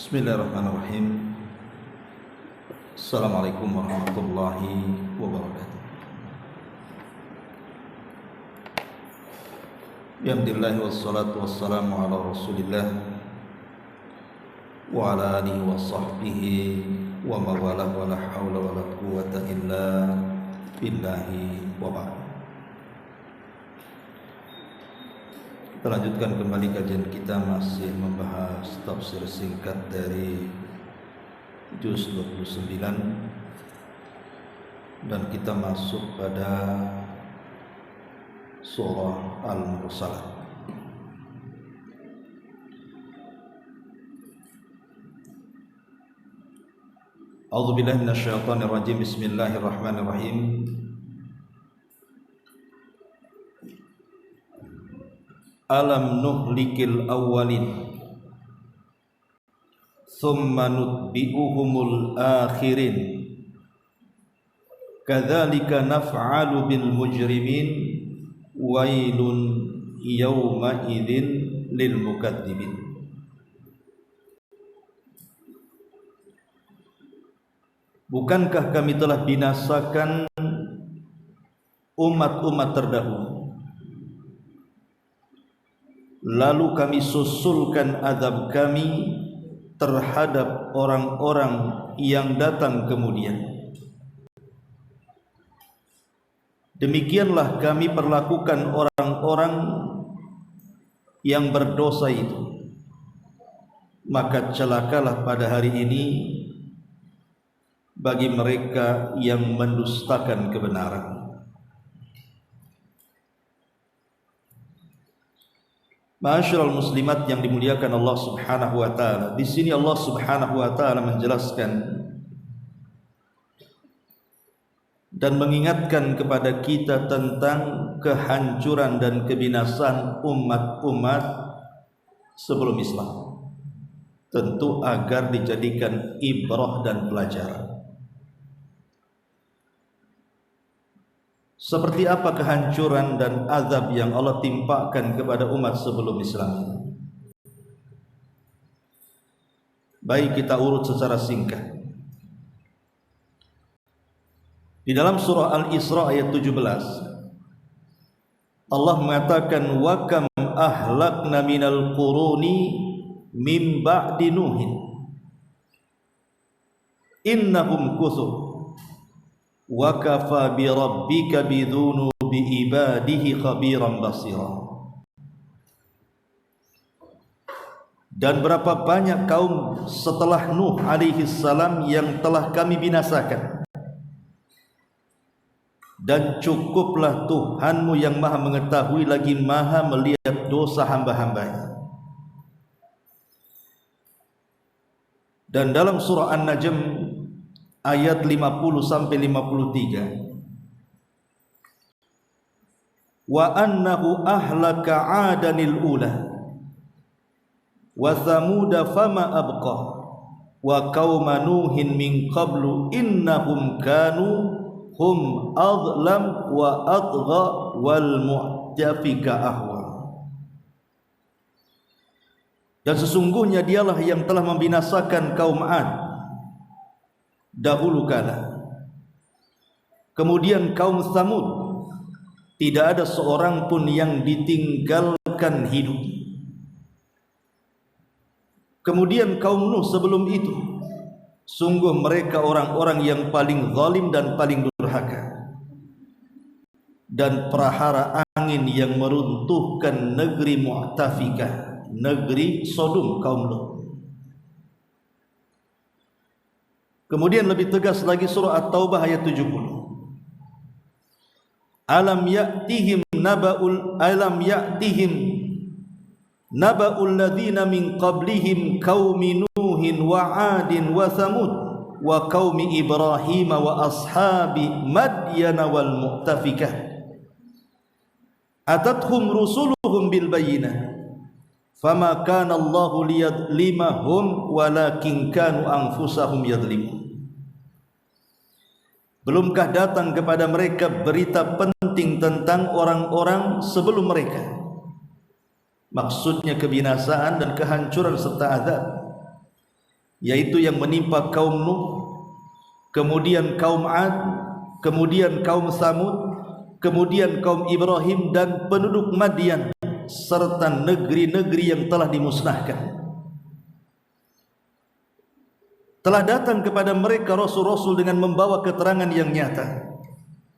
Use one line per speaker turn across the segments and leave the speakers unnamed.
Bismillahirrahmanirrahim. Assalamualaikum warahmatullahi wabarakatuh. Alhamdulillah wassalatu wassalamu ala Rasulillah wa ala alihi wa sahbihi wa mawalah wa la hawla wa la quwwata illa billahi wa ba'd. Kita lanjutkan kembali kajian kita, masih membahas tafsir singkat dari juz 29, dan kita masuk pada surah Al-Mursalat. A'udzubillahi minasyaitonir rajim. Bismillahirrahmanirrahim. Alam nuhlikil awwalin thumma nutbi'uhumul akhirin kadzalika naf'alu bil mujrimin wailun yawma idzin lil mukadzibin. Bukankah kami telah binasakan umat-umat terdahulu, lalu kami susulkan azab kami terhadap orang-orang yang datang kemudian. Demikianlah kami perlakukan orang-orang yang berdosa itu. Maka celakalah pada hari ini bagi mereka yang mendustakan kebenaran. Ma'asyiral muslimat yang dimuliakan Allah Subhanahu wa taala, di sini Allah Subhanahu wa taala menjelaskan dan mengingatkan kepada kita tentang kehancuran dan kebinasaan umat-umat sebelum Islam, tentu agar dijadikan ibrah dan pelajaran. Seperti apa kehancuran dan azab yang Allah timpakan kepada umat sebelum Islam ini? Baik, kita urut secara singkat. Di dalam surah Al-Isra ayat 17, Allah mengatakan, wa kam ahlakna minal quruni min ba'di nuhin innahum kuthur wa kafa bi rabbika bidhunubi ibadihi khabiran basira. Dan berapa banyak kaum setelah Nuh alaihi salam yang telah kami binasakan, dan cukuplah Tuhanmu yang maha mengetahui lagi maha melihat dosa hamba-hambanya. Dan dalam surah An-Najm ayat 50 sampai 53, wa annahu ahlaka 'adanil ula wa thamuda fama abqa wa qauma nuhin min qablu innahum kanu hum adlam wa atgha wal mu'tafika ahwa. Dan sesungguhnya dialah yang telah membinasakan kaum 'Ad dahulu kala. Kemudian kaum Tsamud, tidak ada seorang pun yang ditinggalkan hidup. Kemudian kaum Nuh sebelum itu, sungguh mereka orang-orang yang paling zalim dan paling durhaka. Dan prahara angin yang meruntuhkan negeri Mu'tafikah, negeri Sodom kaum Nuh. Kemudian lebih tegas lagi surah At-Taubah ayat 70. Alam ya'tihim naba'ul ladzina min qablihim qaumi Nuhin wa 'adin wa Thamud wa qaumi Ibrahim wa ashabi Madyan wal Mu'tafikah atathum rusuluhum bil bayyinah fama kana Allahu liyadlimahum walakin kanu anfusahum yadlimun. Belumkah datang kepada mereka berita penting tentang orang-orang sebelum mereka, maksudnya kebinasaan dan kehancuran serta azab, yaitu yang menimpa kaum Nuh, kemudian kaum Ad, kemudian kaum Samud, kemudian kaum Ibrahim dan penduduk Madian, serta negeri-negeri yang telah dimusnahkan. Telah datang kepada mereka rasul-rasul dengan membawa keterangan yang nyata,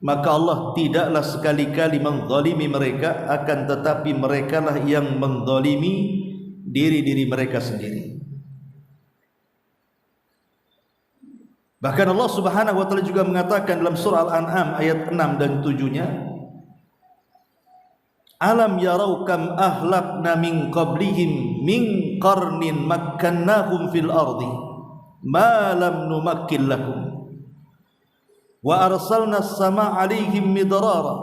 maka Allah tidaklah sekali-kali menzalimi mereka, akan tetapi merekalah yang menzalimi diri-diri mereka sendiri. Bahkan Allah Subhanahu wa taala juga mengatakan dalam surah Al-An'am ayat 6 dan 7-nya, alam yarau kam ahlakna min qablihim min qarnin makkannahum fil ardi ma lam numakkil lakum wa arsalna as-samaa 'alaihim midrara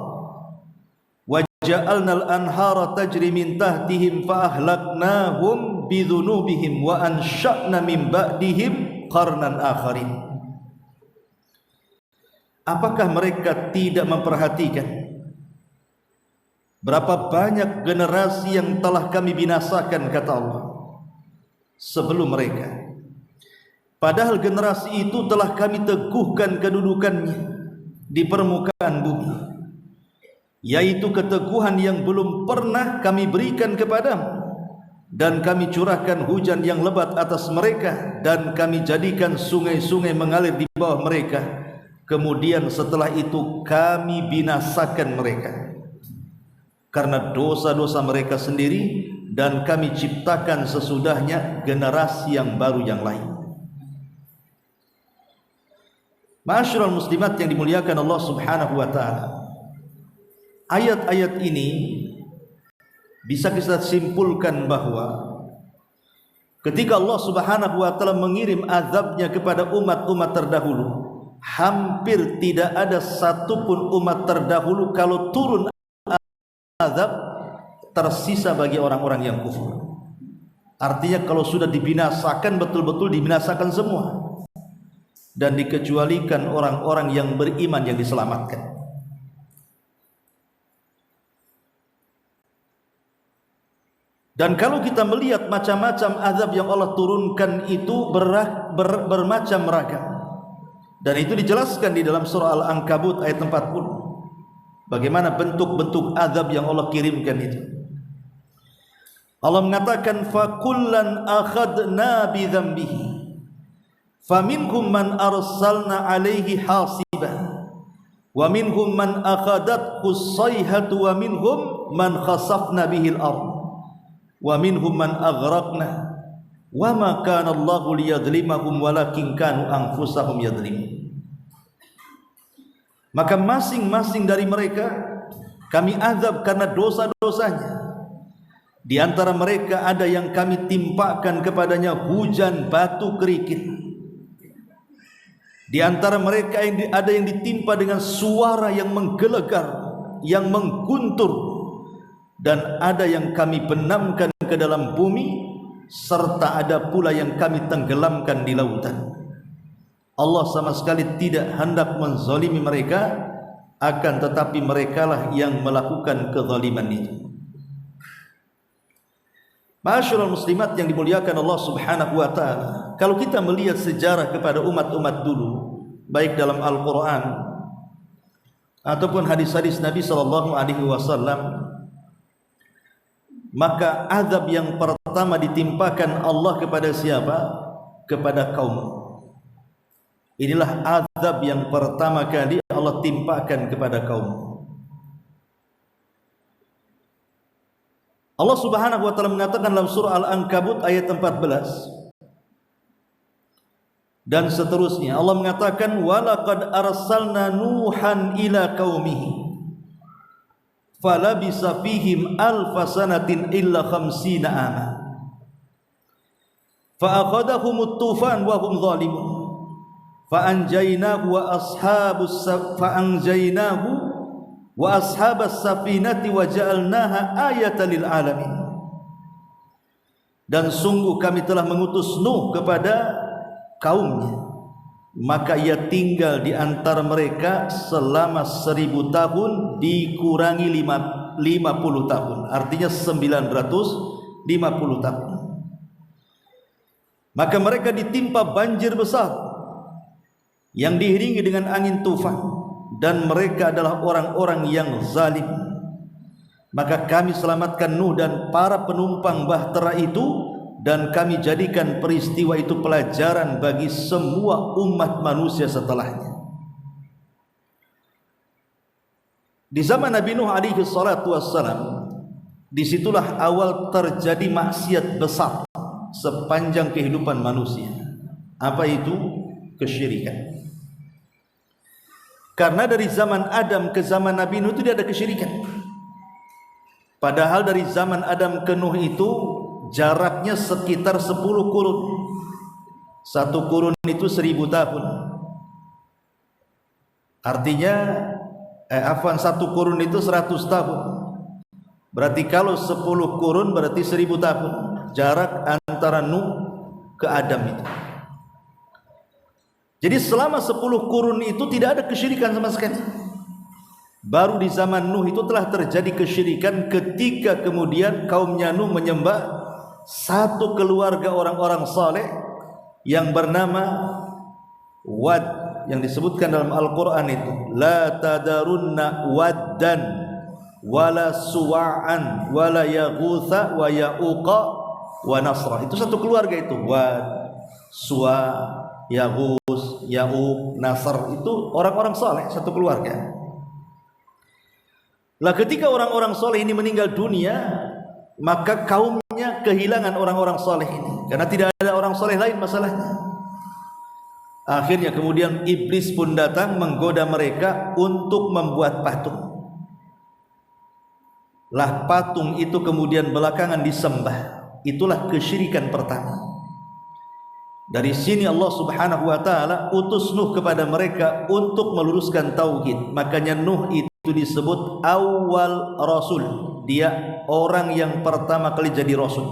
wa ja'alna al-anhara tajri min tahtihim fa ahlaknahum bidhunubihim wa ansha'na min ba'dihim qarnan akharin. Apakah mereka tidak memperhatikan berapa banyak generasi yang telah kami binasakan, kata Allah, sebelum mereka? Padahal generasi itu telah kami teguhkan kedudukannya di permukaan bumi, yaitu keteguhan yang belum pernah kami berikan kepadamu, dan kami curahkan hujan yang lebat atas mereka, dan kami jadikan sungai-sungai mengalir di bawah mereka. Kemudian setelah itu kami binasakan mereka karena dosa-dosa mereka sendiri, dan kami ciptakan sesudahnya generasi yang baru yang lain. Ma'asyiral muslimat yang dimuliakan Allah Subhanahu wa taala, ayat-ayat ini bisa kita simpulkan bahwa ketika Allah Subhanahu wa taala mengirim azabnya kepada umat-umat terdahulu, hampir tidak ada satupun umat terdahulu kalau turun azab tersisa bagi orang-orang yang kufur. Artinya kalau sudah dibinasakan, betul-betul dibinasakan semua, dan dikecualikan orang-orang yang beriman yang diselamatkan. Dan kalau kita melihat macam-macam azab yang Allah turunkan itu bermacam ragam, dan itu dijelaskan di dalam surah Al-Ankabut ayat 40, bagaimana bentuk-bentuk azab yang Allah kirimkan itu. Allah mengatakan, fakullan akhadna bi dzambihi faminhum man arsalna alaihi hasiban wa minhum man akhadathu as-sayhatu wa minhum man khasafna bihi al-ard wa minhum man aghraqna wa ma kana Allahu liyadhlimahum walakin kanu anfusahum yadhlimun. Maka masing-masing dari mereka kami azab karena dosa-dosanya. Di antara mereka ada yang kami timpakan kepadanya hujan batu kerikil. Di antara mereka ada yang ditimpa dengan suara yang menggelegar, yang mengguntur, dan ada yang kami benamkan ke dalam bumi, serta ada pula yang kami tenggelamkan di lautan. Allah sama sekali tidak hendak menzalimi mereka, akan tetapi merekalah yang melakukan kezaliman itu. Ma'asyiral muslimat yang dimuliakan Allah Subhanahu wa taala, kalau kita melihat sejarah kepada umat-umat dulu, baik dalam Al-Qur'an ataupun hadis-hadis Nabi sallallahu alaihi wasallam, maka azab yang pertama ditimpakan Allah kepada siapa? Kepada kaum. Inilah azab yang pertama kali Allah timpakan kepada kaum. Allah Subhanahu wa taala mengatakan dalam surah Al-Ankabut ayat 14 dan seterusnya, Allah mengatakan, walaqad arsalna nuhan ila qaumihi falabisa fihim alfa sanatin illa khamsina ama fa akhadahumut tufan wa hum zalimun fa anjaynahu wa ashabas safinati wa ja'alnaha ayatan lil alamin. Dan sungguh kami telah mengutus Nuh kepada kaumnya, maka ia tinggal di antara mereka selama 1000 tahun dikurangi 50 tahun, artinya 950 tahun. Maka mereka ditimpa banjir besar yang diiringi dengan angin tufan, dan mereka adalah orang-orang yang zalim. Maka kami selamatkan Nuh dan para penumpang bahtera itu, dan kami jadikan peristiwa itu pelajaran bagi semua umat manusia setelahnya. Di zaman Nabi Nuh alaihi salatu wassalam, disitulah awal terjadi maksiat besar sepanjang kehidupan manusia. Apa itu? Kesyirikan. Karena dari zaman Adam ke zaman Nabi Nuh itu tidak ada kesyirikan. Padahal dari zaman Adam ke Nuh itu jaraknya sekitar 10 kurun. Satu kurun itu 1000 tahun. Artinya satu kurun itu 100 tahun. Berarti kalau 10 kurun berarti 1000 tahun jarak antara Nuh ke Adam itu. Jadi selama 10 kurun itu tidak ada kesyirikan sama sekali. Baru di zaman Nuh itu telah terjadi kesyirikan ketika kemudian kaumnya Nuh menyembah satu keluarga orang-orang saleh yang bernama Wad, yang disebutkan dalam Al-Quran itu, la tadarunna waddan wala suwa'an wala yaghutha wa ya'uqa wa nasra. Itu satu keluarga itu, Wad, Suwa, Yaghus, Ya'uq, Nasr, itu orang-orang saleh, satu keluarga. Lah ketika orang-orang saleh ini meninggal dunia, maka kaumnya kehilangan orang-orang saleh ini, karena tidak ada orang saleh lain masalahnya. Akhirnya kemudian iblis pun datang menggoda mereka untuk membuat patung. Lah patung itu kemudian belakangan disembah. Itulah kesyirikan pertama. Dari sini Allah Subhanahu wa taala utus Nuh kepada mereka untuk meluruskan tauhid. Makanya Nuh itu disebut awal rasul. Dia orang yang pertama kali jadi rasul.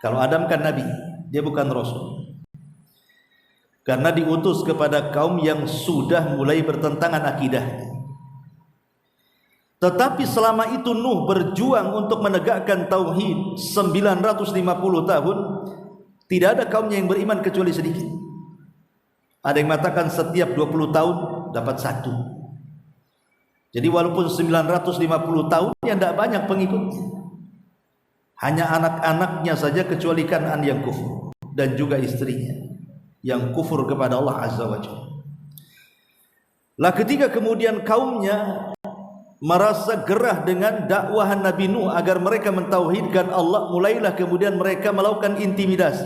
Kalau Adam kan nabi, dia bukan rasul. Karena diutus kepada kaum yang sudah mulai bertentangan akidahnya. Tetapi selama itu Nuh berjuang untuk menegakkan tauhid 950 tahun. Tidak ada kaumnya yang beriman kecuali sedikit. Ada yang mengatakan setiap 20 tahun dapat satu. Jadi walaupun 950 tahun ya tidak banyak pengikutnya. Hanya anak-anaknya saja kecuali Kan'an yang kufur, dan juga istrinya yang kufur kepada Allah Azza wa Jalla. Lah ketika kemudian kaumnya merasa gerah dengan dakwahan Nabi Nuh agar mereka mentauhidkan Allah, mulailah kemudian mereka melakukan intimidasi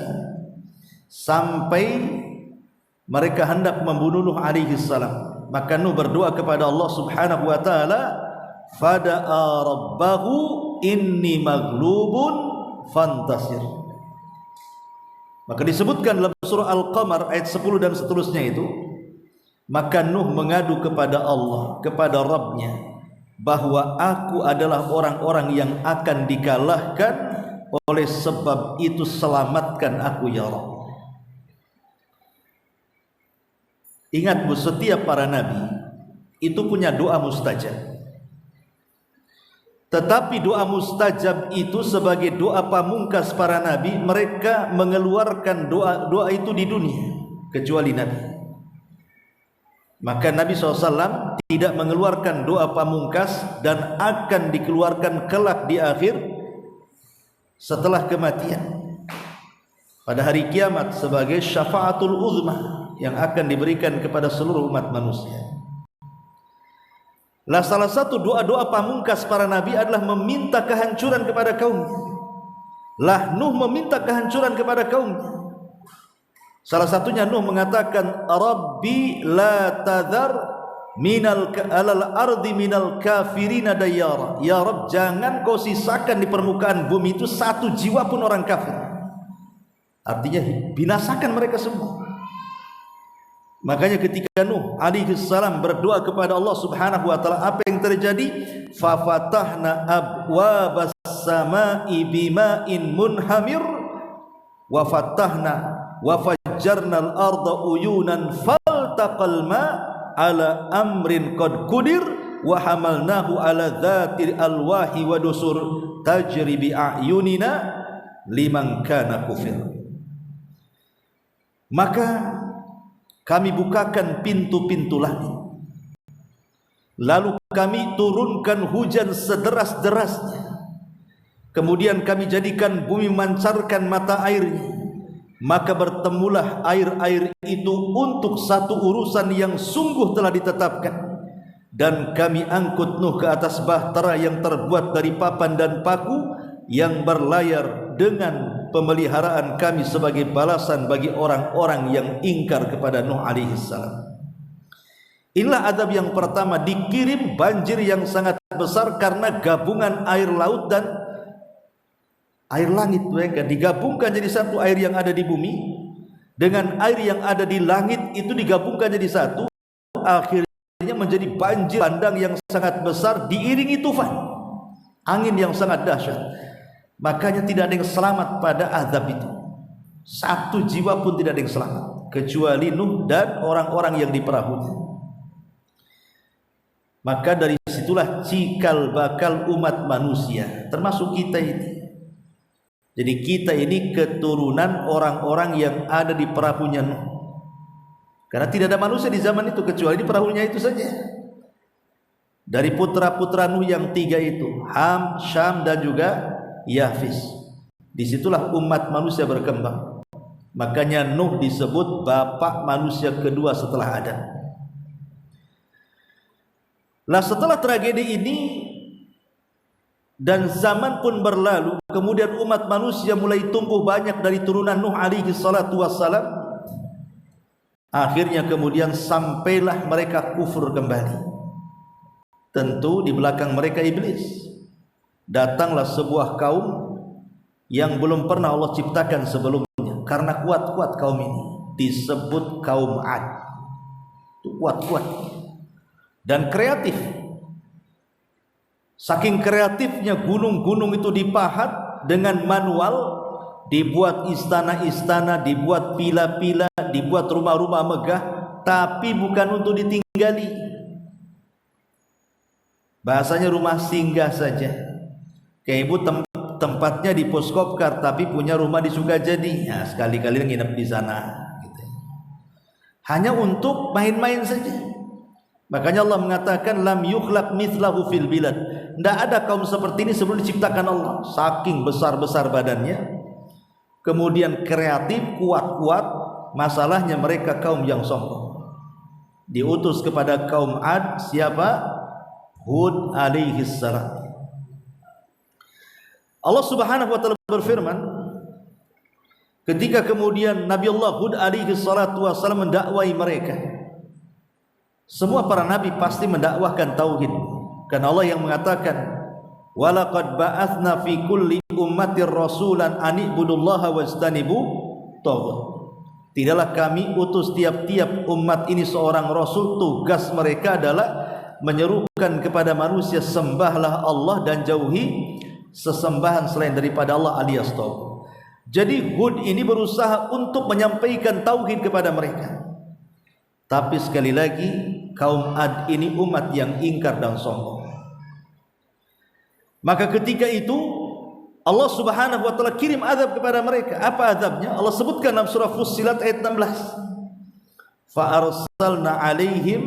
sampai mereka hendak membunuh Nuh alaihi salam. Maka Nuh berdoa kepada Allah Subhanahu wa taala, fada'a rabbahu inni maghlubun fantasir. Maka disebutkan dalam surah Al-Qamar ayat 10 dan seterusnya itu, maka Nuh mengadu kepada Allah, kepada Rabbnya, bahwa aku adalah orang-orang yang akan dikalahkan, oleh sebab itu selamatkan aku ya Rabb. Ingat Bu, setiap para nabi itu punya doa mustajab. Tetapi doa mustajab itu sebagai doa pamungkas para nabi, mereka mengeluarkan doa itu di dunia, kecuali Nabi. Maka Nabi SAW tidak mengeluarkan doa pamungkas dan akan dikeluarkan kelak di akhir setelah kematian pada hari kiamat sebagai syafaatul uzma yang akan diberikan kepada seluruh umat manusia. Lah salah satu doa-doa pamungkas para nabi adalah meminta kehancuran kepada kaumnya. Lah Nuh meminta kehancuran kepada kaumnya. Salah satunya Nuh mengatakan, Rabbi la tadhar alal ardi minal kafirina dayyara. Ya Rabb, jangan kau sisakan di permukaan bumi itu satu jiwa pun orang kafir. Artinya binasakan mereka semua. Makanya ketika Nuh alaihi salam berdoa kepada Allah Subhanahu wa taala, apa yang terjadi? Fa fatahna abwabas samai bima'in munhamir wa fatahna wa fajjarnal arda uyunan faltaqal ma ala amrin qad qudir wa hamalnahu ala dhatil alwahi wa dusur tajri bi a'yunina liman kana kufir. Maka kami bukakan pintu-pintu langit, lalu kami turunkan hujan sederas-derasnya, kemudian kami jadikan bumi memancarkan mata airnya, maka bertemulah air-air itu untuk satu urusan yang sungguh telah ditetapkan. Dan kami angkut Nuh ke atas bahtera yang terbuat dari papan dan paku, yang berlayar dengan pemeliharaan kami sebagai balasan bagi orang-orang yang ingkar kepada Nuh alaihi salam. Inilah adab yang pertama, dikirim banjir yang sangat besar karena gabungan air laut dan air langit. Mereka digabungkan jadi satu, air yang ada di bumi dengan air yang ada di langit itu digabungkan jadi satu, akhirnya menjadi banjir bandang yang sangat besar diiringi tufan, angin yang sangat dahsyat. Makanya tidak ada yang selamat pada azab itu. Satu jiwa pun tidak ada yang selamat kecuali Nuh dan orang-orang yang di perahunya. Maka dari situlah cikal bakal umat manusia, termasuk kita ini. Jadi kita ini keturunan orang-orang yang ada di perahunya Nuh. Karena tidak ada manusia di zaman itu kecuali di perahunya itu saja. Dari putra-putra Nuh yang tiga itu, Ham, Syam dan juga Yafis. Disitulah umat manusia berkembang. Makanya Nuh disebut bapak manusia kedua setelah Adam. Nah, setelah tragedi ini dan zaman pun berlalu, kemudian umat manusia mulai tumbuh banyak dari turunan Nuh alaihi salatu wassalam. Akhirnya kemudian sampailah mereka kufur kembali. Tentu di belakang mereka iblis. Datanglah sebuah kaum yang belum pernah Allah ciptakan sebelumnya. Karena kuat-kuat kaum ini, disebut kaum Ad. Itu kuat-kuat dan kreatif. Saking kreatifnya, gunung-gunung itu dipahat dengan manual, dibuat istana-istana, dibuat pila-pila, dibuat rumah-rumah megah, tapi bukan untuk ditinggali. Bahasanya rumah singgah saja. Kayak ibu tempatnya di Poskopkar tapi punya rumah di Sukajadi, ya sekali-kali nginep di sana gitu. Hanya untuk main-main saja. Makanya Allah mengatakan lam yukhlaq mithlahu fil bilad. Tidak ada kaum seperti ini sebelum diciptakan Allah. Saking besar-besar badannya, kemudian kreatif, kuat-kuat. Masalahnya mereka kaum yang sombong. Diutus kepada kaum Ad, siapa? Hud alaihi salam. Allah Subhanahu wa taala berfirman, ketika kemudian Nabi Allah Hud alaihi salatu wasallam mendakwai mereka. Semua para nabi pasti mendakwahkan tauhid. Karena Allah yang mengatakan, "Wa laqad ba'atsna fi kulli ummatir rasulan an ibudullaha wajtanibu taghut." Tidaklah kami utus tiap-tiap umat ini seorang rasul, tugas mereka adalah menyerukan kepada manusia sembahlah Allah dan jauhi sesembahan selain daripada Allah alias tauhid. Jadi Hud ini berusaha untuk menyampaikan tauhid kepada mereka. Tapi sekali lagi kaum Ad ini umat yang ingkar dan sombong. Maka ketika itu Allah Subhanahu wa taala kirim azab kepada mereka. Apa azabnya? Allah sebutkan dalam surah Fussilat ayat 16. Fa arsalna alaihim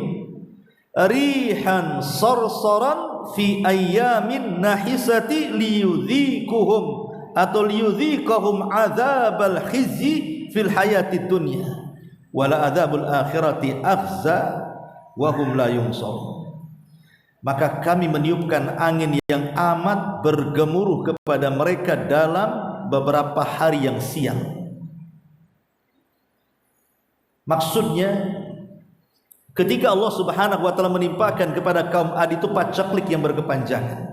rihan sarsaran fi ayyamin nahisati liyudhikuhum atau liyudhikahum adzabal khizyi fil hayatid dunya wala adzabul akhirati akhza wa hum la yunsarun. Maka kami meniupkan angin yang amat bergemuruh kepada mereka dalam beberapa hari yang siang. Maksudnya ketika Allah Subhanahu wa taala menimpakan kepada kaum Ad itu pacaklik yang berkepanjangan,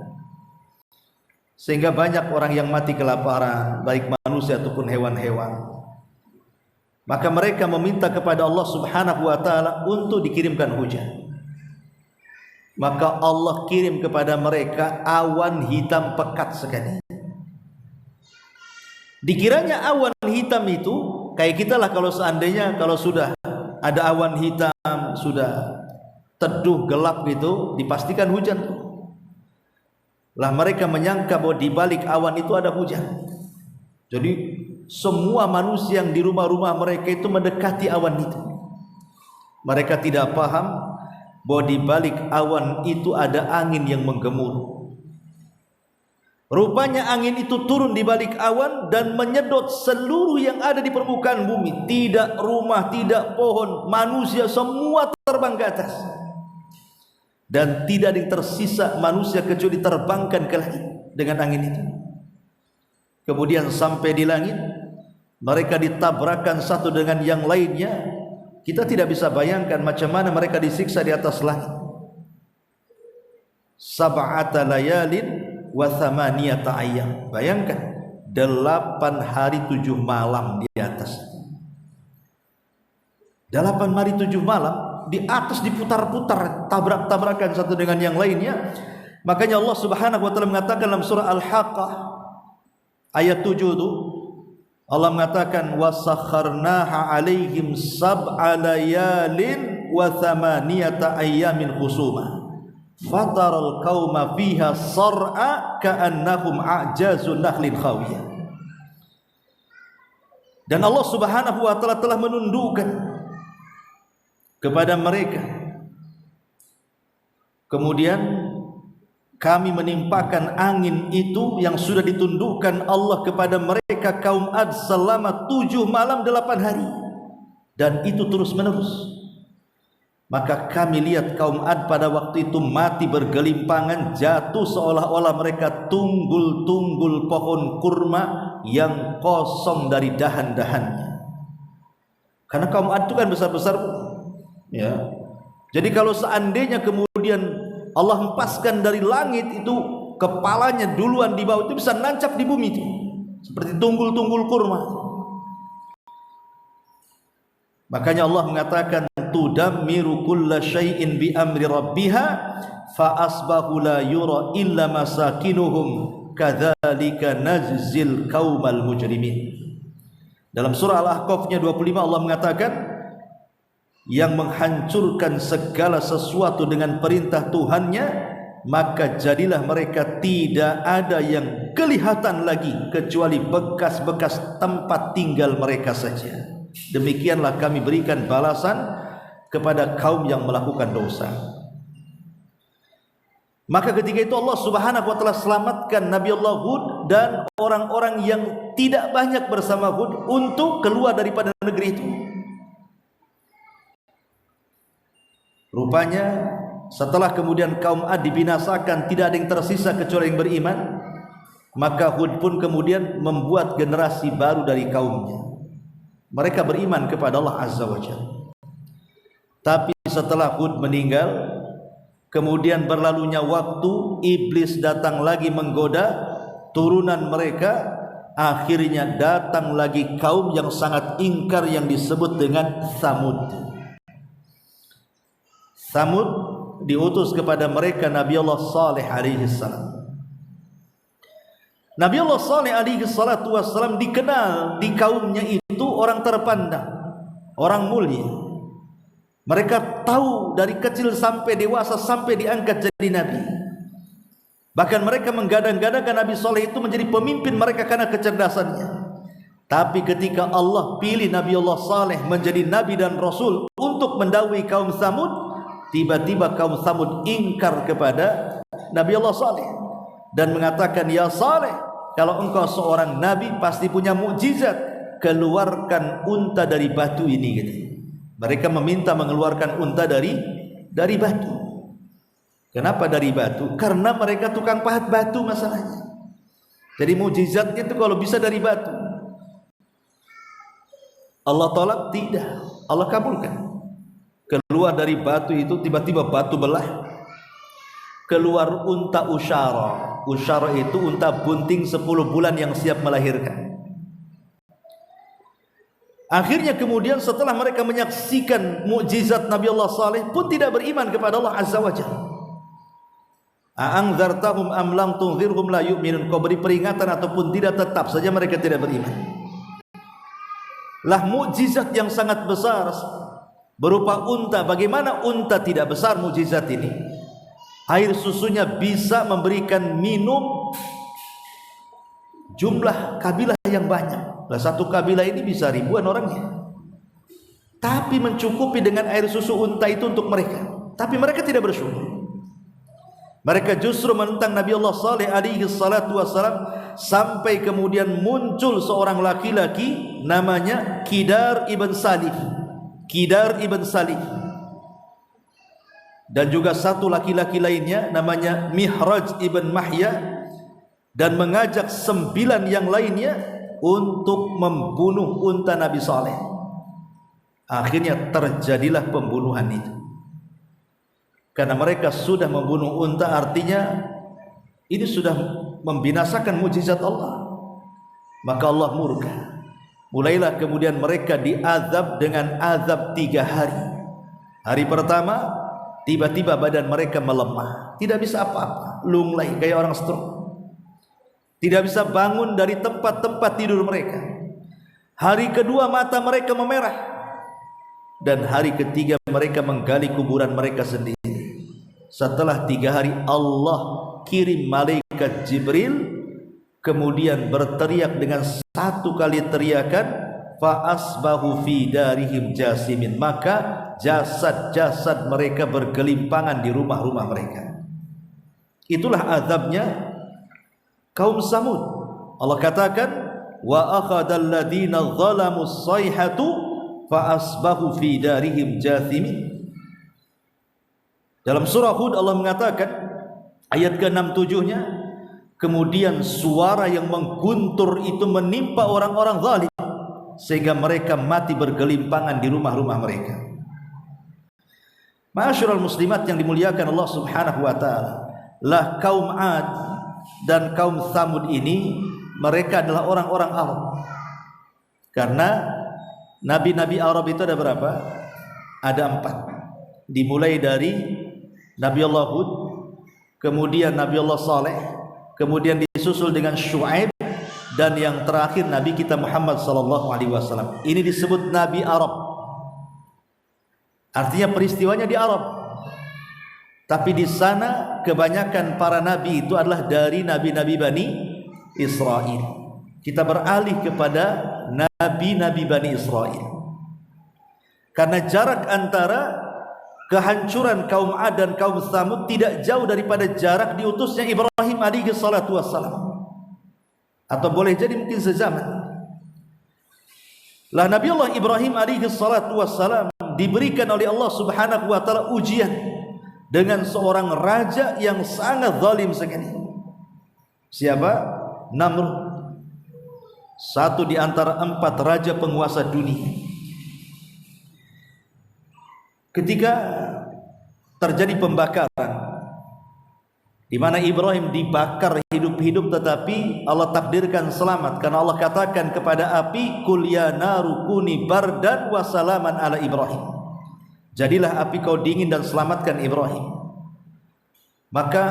sehingga banyak orang yang mati kelaparan, baik manusia ataupun hewan-hewan. Maka mereka meminta kepada Allah Subhanahu wa taala untuk dikirimkan hujan. Maka Allah kirim kepada mereka awan hitam pekat sekali. Dikiranya awan hitam itu kayak kita lah, kalau seandainya kalau sudah ada awan hitam, sudah teduh gelap gitu, dipastikan hujan. Lah mereka menyangka bahwa di balik awan itu ada hujan. Jadi semua manusia yang di rumah-rumah mereka itu mendekati awan itu. Mereka tidak paham bahwa di balik awan itu ada angin yang menggemuruh. Rupanya angin itu turun di balik awan dan menyedot seluruh yang ada di permukaan bumi. Tidak rumah, tidak pohon, manusia semua terbang ke atas. Dan tidak ada yang tersisa manusia kecuali terbangkan ke langit dengan angin itu. Kemudian sampai di langit, mereka ditabrakkan satu dengan yang lainnya. Kita tidak bisa bayangkan macam mana mereka disiksa di atas langit. Sab'ata layalin wa thamaniyata ayyam. Bayangkan 8 hari 7 malam di atas. 8 hari 7 malam di atas diputar-putar, tabrak-tabrakan satu dengan yang lainnya. Makanya Allah Subhanahu wa taala mengatakan dalam surah Al-Haqqah ayat 7 itu, Allah mengatakan wasakharnaha alaihim sab'a layalin wa thamaniyata ayyamin husuma fataral qauma fiha sar'a ka'annahum a'jazun nakhlin khawiyah. Dan Allah Subhanahu wa taala telah menundukkan kepada mereka, kemudian kami menimpakan angin itu yang sudah ditundukkan Allah kepada mereka kaum Ad selama 7 malam 8 hari, dan itu terus menerus. Maka kami lihat kaum Ad pada waktu itu mati bergelimpangan, jatuh seolah-olah mereka tunggul-tunggul pohon kurma yang kosong dari dahan-dahannya. Karena kaum Ad itu kan besar-besar, ya. Jadi kalau seandainya kemudian Allah hempaskan dari langit itu, kepalanya duluan di bawah, itu bisa nancap di bumi itu seperti tunggul-tunggul kurma. Makanya Allah mengatakan tudammiru kulla syai'in bi amri rabbiha fa asbahu la yura illa masakinuhum kadzalika najzil qaumal mujrimin. Dalam surah Al-Ahqaf-nya 25 Allah mengatakan yang menghancurkan segala sesuatu dengan perintah Tuhannya, maka jadilah mereka tidak ada yang kelihatan lagi kecuali bekas-bekas tempat tinggal mereka saja. Demikianlah kami berikan balasan kepada kaum yang melakukan dosa. Maka ketika itu Allah Subhanahu wa taala selamatkan Nabi Allah Hud dan orang-orang yang tidak banyak bersama Hud untuk keluar daripada negeri itu. Rupanya setelah kemudian kaum Ad dibinasakan, tidak ada yang tersisa kecuali yang beriman, maka Hud pun kemudian membuat generasi baru dari kaumnya. Mereka beriman kepada Allah Azza wa Jalla. Tapi setelah Hud meninggal, kemudian berlalunya waktu, iblis datang lagi menggoda turunan mereka. Akhirnya datang lagi kaum yang sangat ingkar yang disebut dengan Tsamud. Tsamud diutus kepada mereka Nabi Allah Saleh alaihi salam. Nabi Allah Saleh alaihi salatu wassalam dikenal di kaumnya itu orang terpandang, orang mulia. Mereka tahu dari kecil sampai dewasa sampai diangkat jadi nabi. Bahkan mereka menggadang-gadangkan Nabi Saleh itu menjadi pemimpin mereka karena kecerdasannya. Tapi ketika Allah pilih Nabi Allah Saleh menjadi nabi dan rasul untuk mendakwahi kaum Tsamud, tiba-tiba kaum Tsamud ingkar kepada Nabi Allah Saleh dan mengatakan, ya Saleh, kalau engkau seorang nabi pasti punya mukjizat, keluarkan unta dari batu ini gitu. Mereka meminta mengeluarkan unta dari batu. Kenapa dari batu? Karena mereka tukang pahat batu masalahnya. Jadi mukjizatnya itu kalau bisa dari batu. Allah tolak? Tidak, Allah kabulkan. Keluar dari batu itu, tiba-tiba batu belah, keluar unta Usyara. Usyara itu unta bunting 10 bulan yang siap melahirkan. Akhirnya kemudian setelah mereka menyaksikan mukjizat Nabi Allah Saleh pun tidak beriman kepada Allah Azza wa Jalla. A'anzartahum am lam tunzirhum la yu'minun. Kau beri peringatan ataupun tidak, tetap saja mereka tidak beriman. Lah mukjizat yang sangat besar berupa unta. Bagaimana unta tidak besar mukjizat ini? Air susunya bisa memberikan minum jumlah kabilah yang banyak. Nah, satu kabilah ini bisa ribuan orangnya, tapi mencukupi dengan air susu unta itu untuk mereka. Tapi mereka tidak bersyukur. Mereka justru menentang Nabi Allah Saleh alaihi salatu wassalam, sampai kemudian muncul seorang laki-laki namanya Kidar ibn Salih. Kidar ibn Salih. Dan juga satu laki-laki lainnya namanya Mihraj ibn Mahya, dan mengajak 9 yang lainnya untuk membunuh unta Nabi Saleh. Akhirnya terjadilah pembunuhan itu. Karena mereka sudah membunuh unta, artinya ini sudah membinasakan mukjizat Allah. Maka Allah murka. Mulailah kemudian mereka diazab dengan azab 3 hari. Hari pertama, tiba-tiba badan mereka melemah, tidak bisa apa-apa, lunglai kayak orang stroke. Tidak bisa bangun dari tempat-tempat tidur mereka. Hari kedua mata mereka memerah, dan hari ketiga mereka menggali kuburan mereka sendiri. Setelah 3 hari Allah kirim malaikat Jibril, kemudian berteriak dengan 1 kali teriakan, fa asbahu fi darihim jasimin, maka jasad-jasad mereka bergelimpangan di rumah-rumah mereka. Itulah azabnya kaum Samud. Allah katakan, wa akhadhal ladina zalamus sayhatu fa asbahu fi darihim jathimin. Dalam surah Hud Allah mengatakan ayat ke-6-7-nya, kemudian suara yang mengguntur itu menimpa orang-orang zalim sehingga mereka mati bergelimpangan di rumah-rumah mereka. Ma'asyiral muslimat yang dimuliakan Allah Subhanahu wa taala, lah kaum Ad dan kaum Tsamud ini, mereka adalah orang-orang Arab. Karena nabi-nabi Arab itu ada berapa? Ada 4. Dimulai dari Nabi Allah Hud, kemudian Nabi Allah Saleh, kemudian disusul dengan Syuaib, dan yang terakhir Nabi kita Muhammad sallallahu alaihi wasallam. Ini disebut Nabi Arab. Artinya peristiwanya di Arab. Tapi di sana kebanyakan para nabi itu adalah dari nabi-nabi Bani Israel. Kita beralih kepada nabi-nabi Bani Israel. Karena jarak antara kehancuran kaum Ad dan kaum Tsamud tidak jauh daripada jarak diutusnya Ibrahim alaihi salatu wassalam, atau boleh jadi mungkin sezaman. Lah Nabi Allah Ibrahim alaihi salatu wassalam diberikan oleh Allah Subhanahu wa taala ujian dengan seorang raja yang sangat zalim sekali. Siapa? Namrud. Satu di antara 4 raja penguasa dunia. Ketika terjadi pembakaran, di mana Ibrahim dibakar hidup-hidup, tetapi Allah takdirkan selamat, karena Allah katakan kepada api, kul ya naru kuni bardan wa salaman ala Ibrahim, jadilah api kau dingin dan selamatkan Ibrahim. Maka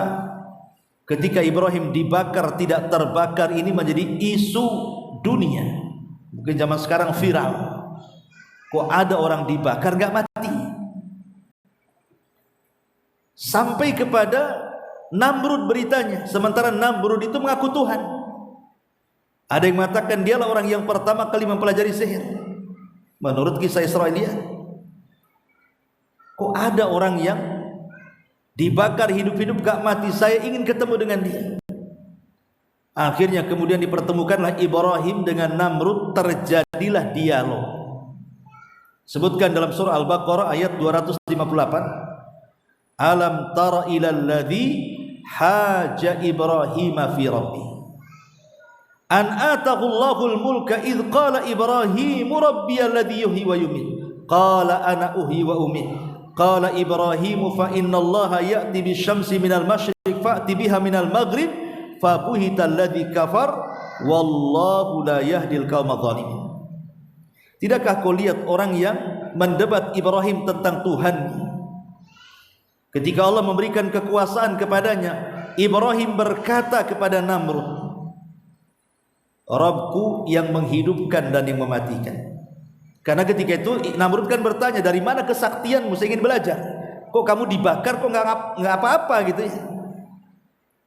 ketika Ibrahim dibakar tidak terbakar, ini menjadi isu dunia. Mungkin zaman sekarang viral, kok ada orang dibakar gak mati. Sampai kepada Namrud beritanya, sementara Namrud itu mengaku Tuhan. Ada yang mengatakan dialah orang yang pertama kali mempelajari sihir menurut kisah Israelia. Kok ada orang yang dibakar hidup-hidup gak mati, saya ingin ketemu dengan dia. Akhirnya kemudian dipertemukanlah Ibrahim dengan Namrud, terjadilah dialog. Sebutkan dalam surah Al-Baqarah ayat 258, alam tara ilal ladzi haja Ibrahim fi rabbi an atahu Allahul mulka idh qala Ibrahim rabbiyal ladzi yuhyi wa yumiit qala ana uhyi wa umiit qala Ibrahim fa inna Allaha ya'ti bisyamsi minal masyriq fa'ti biha minal maghrib fa buhital ladzi kafar wallahu la yahdil qaumadh dhalimin. Tidakkah kau lihat orang yang mendebat Ibrahim tentang Tuhan? Ketika Allah memberikan kekuasaan kepadanya, Ibrahim berkata kepada Namrud, Rabbku yang menghidupkan dan yang mematikan. Karena ketika itu Namrud kan bertanya, dari mana kesaktianmu, saya ingin belajar. Kok kamu dibakar, kok nggak apa-apa gitu ya.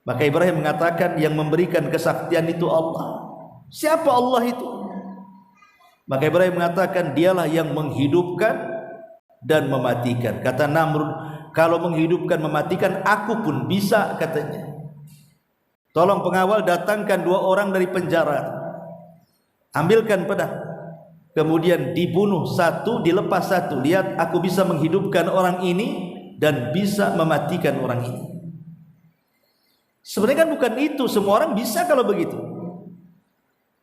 Maka Ibrahim mengatakan, yang memberikan kesaktian itu Allah. Siapa Allah itu? Maka Ibrahim mengatakan, dialah yang menghidupkan dan mematikan. Kata Namrud, kalau menghidupkan mematikan aku pun bisa, katanya. Tolong pengawal, datangkan 2 orang dari penjara, ambilkan pedang, kemudian dibunuh 1, dilepas 1. Lihat, aku bisa menghidupkan orang ini dan bisa mematikan orang ini. Sebenarnya kan bukan itu, semua orang bisa kalau begitu.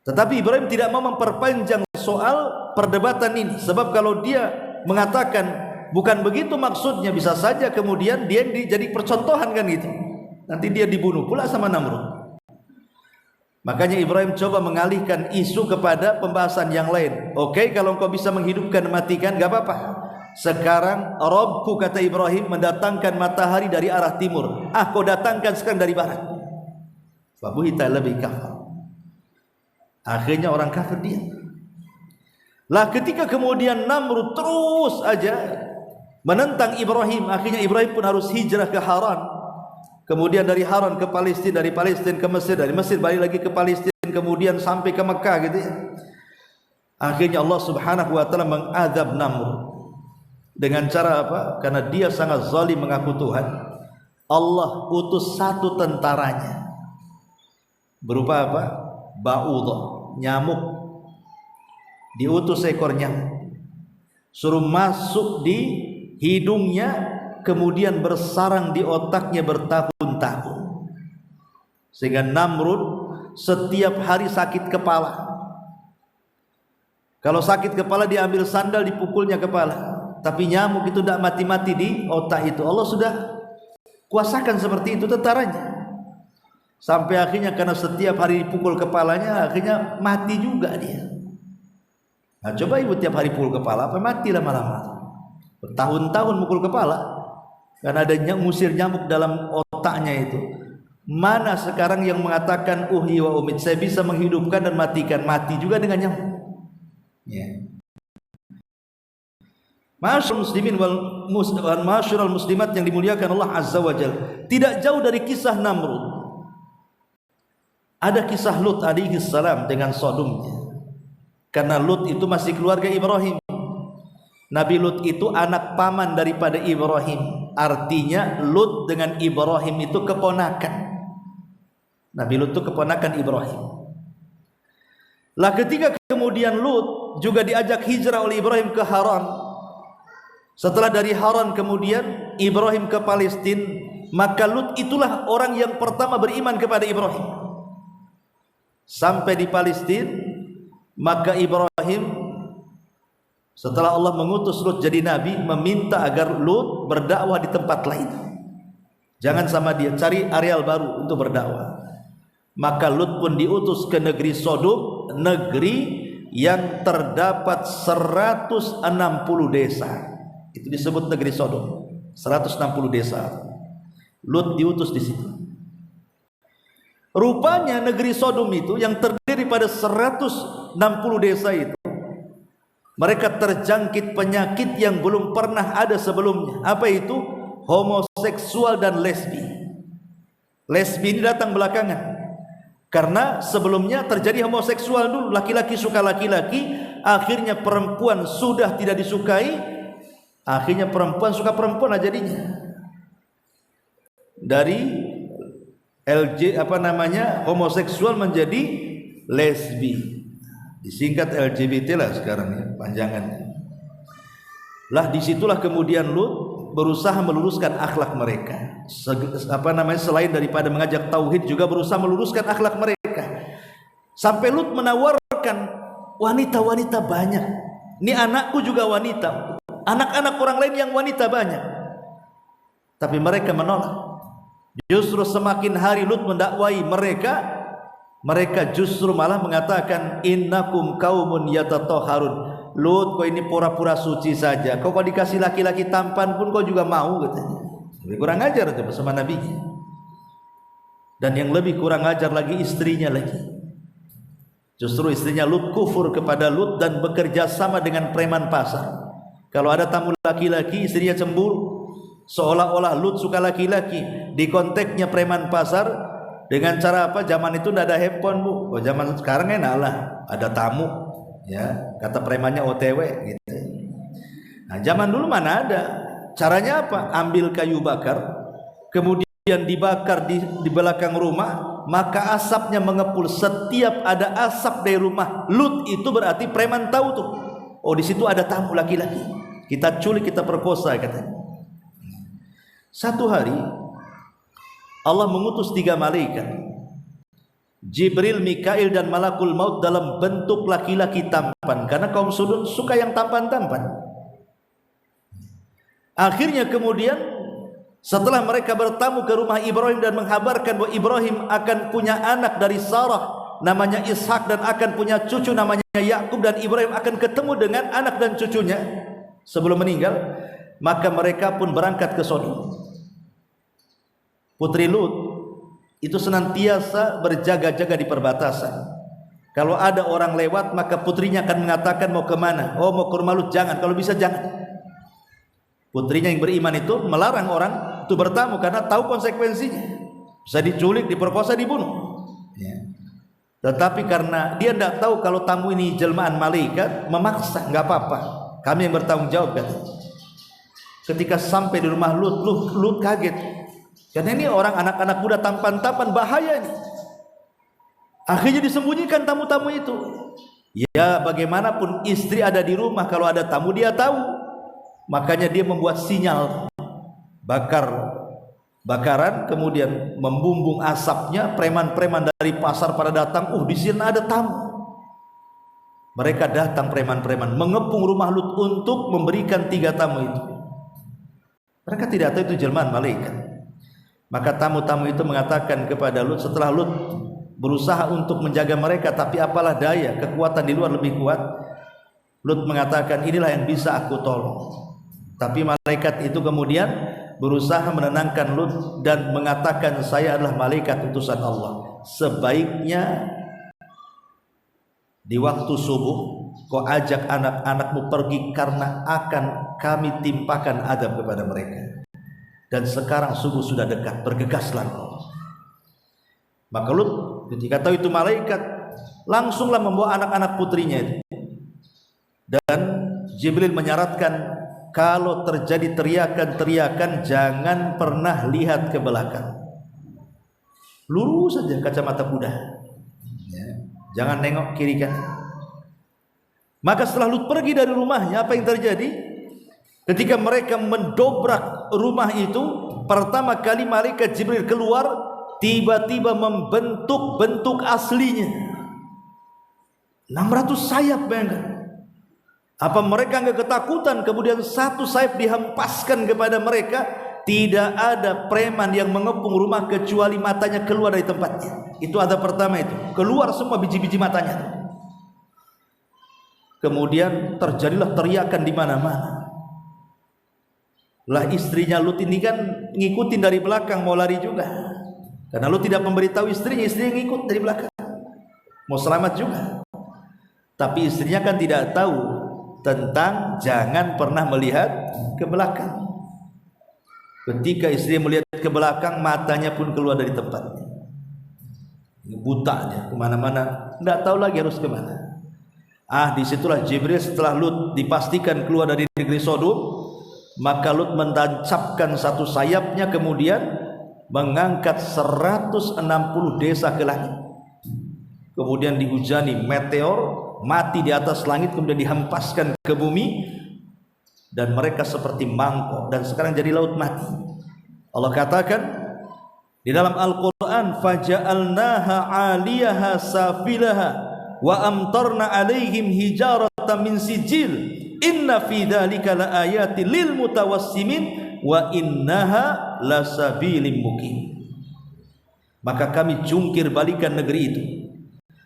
Tetapi Ibrahim tidak mau memperpanjang soal perdebatan ini, sebab kalau dia mengatakan bukan begitu maksudnya, bisa saja kemudian dia jadi percontohan kan gitu. Nanti dia dibunuh pula sama Namrud. Makanya Ibrahim coba mengalihkan isu kepada pembahasan yang lain. Oke, kalau engkau bisa menghidupkan matikan, gak apa-apa. Sekarang Robku, kata Ibrahim, mendatangkan matahari dari arah timur. Kau datangkan sekarang dari barat. Fabuhita lebih kafir. Akhirnya orang kafir dia. Lah ketika kemudian Namrud terus aja menentang Ibrahim, akhirnya Ibrahim pun harus hijrah ke Haran. Kemudian dari Haran ke Palestina, dari Palestina ke Mesir, dari Mesir balik lagi ke Palestina, kemudian sampai ke Mekah gitu ya. Akhirnya Allah Subhanahu wa taala mengadab Namrud. Dengan cara apa? Karena dia sangat zalim mengaku Tuhan. Allah utus 1 tentaranya. Berupa apa? Ba'udah, nyamuk. Diutus seekor nyamuk, suruh masuk di hidungnya, kemudian bersarang di otaknya bertahun-tahun, sehingga Namrud setiap hari sakit kepala. Kalau sakit kepala diambil sandal dipukulnya kepala, tapi nyamuk itu tidak mati-mati di otak itu. Allah sudah kuasakan seperti itu tentaranya, sampai akhirnya karena setiap hari dipukul kepalanya, akhirnya mati juga dia. Nah, coba ibu tiap hari pukul kepala, apa mati lama-lama? Bertahun-tahun mukul kepala, karena ada ngusir nyamuk dalam otaknya itu. Mana sekarang yang mengatakan uhyi wa umit, saya bisa menghidupkan dan matikan, mati juga dengan nyamuk. Ya. Masyarul muslimin wal masyarul muslimat yang dimuliakan Allah Azza wa Jalla, tidak jauh dari kisah Namrud ada kisah Lut alaihi salam dengan Sodomnya. Karena Lut itu masih keluarga Ibrahim. Nabi Lut itu anak paman daripada Ibrahim. Artinya Lut dengan Ibrahim itu keponakan. Nabi Lut itu keponakan Ibrahim. Lah ketika kemudian Lut juga diajak hijrah oleh Ibrahim ke Haran. Setelah dari Haran kemudian Ibrahim ke Palestina, maka Lut itulah orang yang pertama beriman kepada Ibrahim. Sampai di Palestina, maka Ibrahim setelah Allah mengutus Lut jadi nabi, meminta agar Lut berdakwah di tempat lain. Jangan sama dia, cari areal baru untuk berdakwah. Maka Lut pun diutus ke negeri Sodom, negeri yang terdapat 160 desa. Itu disebut negeri Sodom, 160 desa. Lut diutus di situ. Rupanya negeri Sodom itu yang terdiri pada 160 desa itu, mereka terjangkit penyakit yang belum pernah ada sebelumnya. Apa itu? Homoseksual dan lesbi. Lesbi ini datang belakangan, karena sebelumnya terjadi homoseksual dulu, laki-laki suka laki-laki, akhirnya perempuan sudah tidak disukai, akhirnya perempuan suka perempuan jadinya. Dari homoseksual menjadi lesbi, disingkat LGBT lah sekarang ya, panjangannya. Lah disitulah kemudian Lut berusaha meluruskan akhlak mereka. Selain daripada mengajak tauhid, juga berusaha meluruskan akhlak mereka. Sampai Lut menawarkan wanita-wanita banyak. Ini anakku juga wanita, anak-anak orang lain yang wanita banyak. Tapi mereka menolak. Justru semakin hari Lut mendakwai mereka, mereka justru malah mengatakan innakum qaumun yatatahharun. Lut, kau ini pura-pura suci saja. Kau kalau dikasih laki-laki tampan pun kau juga mau, katanya. Lebih kurang ajar coba sama Nabi. Dan yang lebih kurang ajar lagi istrinya lagi. Justru istrinya Lut kufur kepada Lut dan bekerja sama dengan preman pasar. Kalau ada tamu laki-laki, istrinya cemburu. Seolah-olah Lut suka laki-laki, di kontaknya preman pasar, Dengan cara apa? Zaman itu tidak ada handphone, Bu. Oh, zaman sekarang enak lah, ada tamu, ya, kata premannya OTW gitu. Nah, zaman dulu mana ada? Caranya apa? Ambil kayu bakar, kemudian dibakar di belakang rumah, maka asapnya mengepul. Setiap ada asap dari rumah Lut itu berarti preman tahu tuh. Oh, di situ ada tamu laki-laki. Kita culik, kita perkosa, katanya. Satu hari Allah mengutus 3 malaikat, Jibril, Mikail, dan Malakul Maut dalam bentuk laki-laki tampan, karena kaum Sodom suka yang tampan-tampan. Akhirnya kemudian setelah mereka bertamu ke rumah Ibrahim dan menghabarkan bahwa Ibrahim akan punya anak dari Sarah namanya Ishak dan akan punya cucu namanya Yakub, dan Ibrahim akan ketemu dengan anak dan cucunya sebelum meninggal, maka mereka pun berangkat ke Sodom. Putri Lut itu senantiasa berjaga-jaga di perbatasan. Kalau ada orang lewat, maka putrinya akan mengatakan mau kemana? Oh, mau ke rumah Lut. Jangan, kalau bisa jangan. Putrinya yang beriman itu melarang orang itu bertamu karena tahu konsekuensinya, bisa diculik, diperkosa, dibunuh, ya. Tetapi karena dia tidak tahu kalau tamu ini jelmaan malaikat, memaksa. Nggak apa-apa, kami yang bertanggung jawab, kata. Ketika sampai di rumah Lut kaget, karena ini orang anak-anak muda tampan-tampan, bahaya ini. Akhirnya disembunyikan tamu-tamu itu. Ya, bagaimanapun istri ada di rumah, kalau ada tamu dia tahu. Makanya dia membuat sinyal bakaran, kemudian membumbung asapnya. Preman-preman dari pasar pada datang. Di sini ada tamu. Mereka datang, preman-preman mengepung rumah Lut untuk memberikan 3 tamu itu. Mereka tidak tahu itu jelmaan malaikat. Maka tamu-tamu itu mengatakan kepada Lut, setelah Lut berusaha untuk menjaga mereka, tapi apalah daya, kekuatan di luar lebih kuat. Lut mengatakan, inilah yang bisa aku tolong. Tapi malaikat itu kemudian berusaha menenangkan Lut dan mengatakan, saya adalah malaikat utusan Allah. Sebaiknya di waktu subuh kau ajak anak-anakmu pergi, karena akan kami timpakan adab kepada mereka. Dan sekarang subuh sudah dekat, bergegaslah kau. Maka Lut ketika tahu itu malaikat, langsunglah membawa anak-anak putrinya itu. Dan Jibril menyaratkan, kalau terjadi teriakan-teriakan jangan pernah lihat ke belakang, lurus saja kacamata kuda, ya. Jangan nengok kiri kanan. Maka setelah Lut pergi dari rumahnya, apa yang terjadi? Ketika mereka mendobrak rumah itu, pertama kali malaikat Jibril keluar, tiba-tiba membentuk bentuk aslinya. 600 sayap, bayangkan. Apa mereka enggak ketakutan? Kemudian satu sayap dihempaskan kepada mereka. Tidak ada preman yang mengepung rumah kecuali matanya keluar dari tempatnya. Itu ada pertama itu. Keluar semua biji-biji matanya. Kemudian terjadilah teriakan di mana-mana. Lah istrinya Lut ini kan ngikutin dari belakang, mau lari juga. Karena Lut tidak memberitahu istrinya ngikut dari belakang, mau selamat juga. Tapi istrinya kan tidak tahu tentang jangan pernah melihat ke belakang. Ketika istri melihat ke belakang, matanya pun keluar dari tempatnya, buta dia kemana-mana, tidak tahu lagi harus kemana. Disitulah Jibril setelah Lut dipastikan keluar dari negeri Sodom, maka Lut menancapkan satu sayapnya, kemudian mengangkat 160 desa ke langit. Kemudian dihujani meteor, mati di atas langit, kemudian dihempaskan ke bumi, dan mereka seperti mangkok, dan sekarang jadi laut mati. Allah katakan di dalam Al-Quran, faja'alnaha 'aliyaha safilaha wa amtarna 'alaihim hijaratan min sijil inna fi dzalika laayatin lil mutawassimin wa innaha lasabilim muqim. Maka kami jungkir balikan negeri itu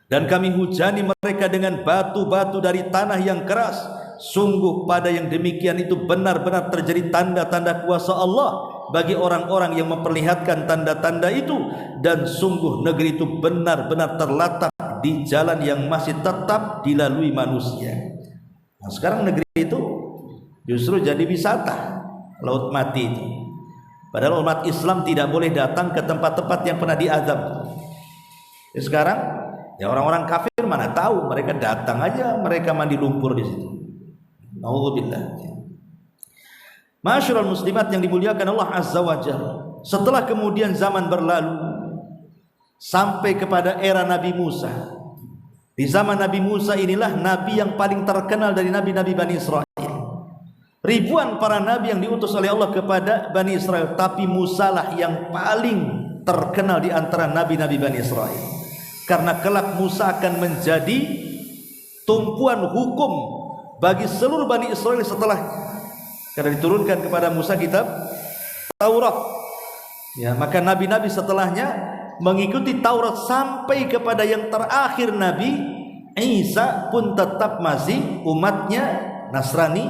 dan kami hujani mereka dengan batu-batu dari tanah yang keras. Sungguh pada yang demikian itu benar-benar terjadi tanda-tanda kuasa Allah bagi orang-orang yang memperlihatkan tanda-tanda itu, dan sungguh negeri itu benar-benar terletak di jalan yang masih tetap dilalui manusia. Nah, sekarang negeri itu justru jadi wisata, laut mati itu. Padahal umat Islam tidak boleh datang ke tempat-tempat yang pernah diazab. Ya, sekarang ya orang-orang kafir mana tahu, mereka datang aja, mereka mandi lumpur di situ. Nauzubillah. Ma'asyiral muslimat yang dimuliakan Allah Azza wa Jalla. Setelah kemudian zaman berlalu sampai kepada era Nabi Musa. Di zaman Nabi Musa inilah nabi yang paling terkenal dari nabi-nabi Bani Israel. Ribuan para nabi yang diutus oleh Allah kepada Bani Israel, tapi Musa lah yang paling terkenal di antara nabi-nabi Bani Israel. Karena kelak Musa akan menjadi tumpuan hukum bagi seluruh Bani Israel setelah karena diturunkan kepada Musa kitab Taurat. Ya, maka nabi-nabi setelahnya mengikuti Taurat sampai kepada yang terakhir Nabi Isa pun tetap masih umatnya Nasrani,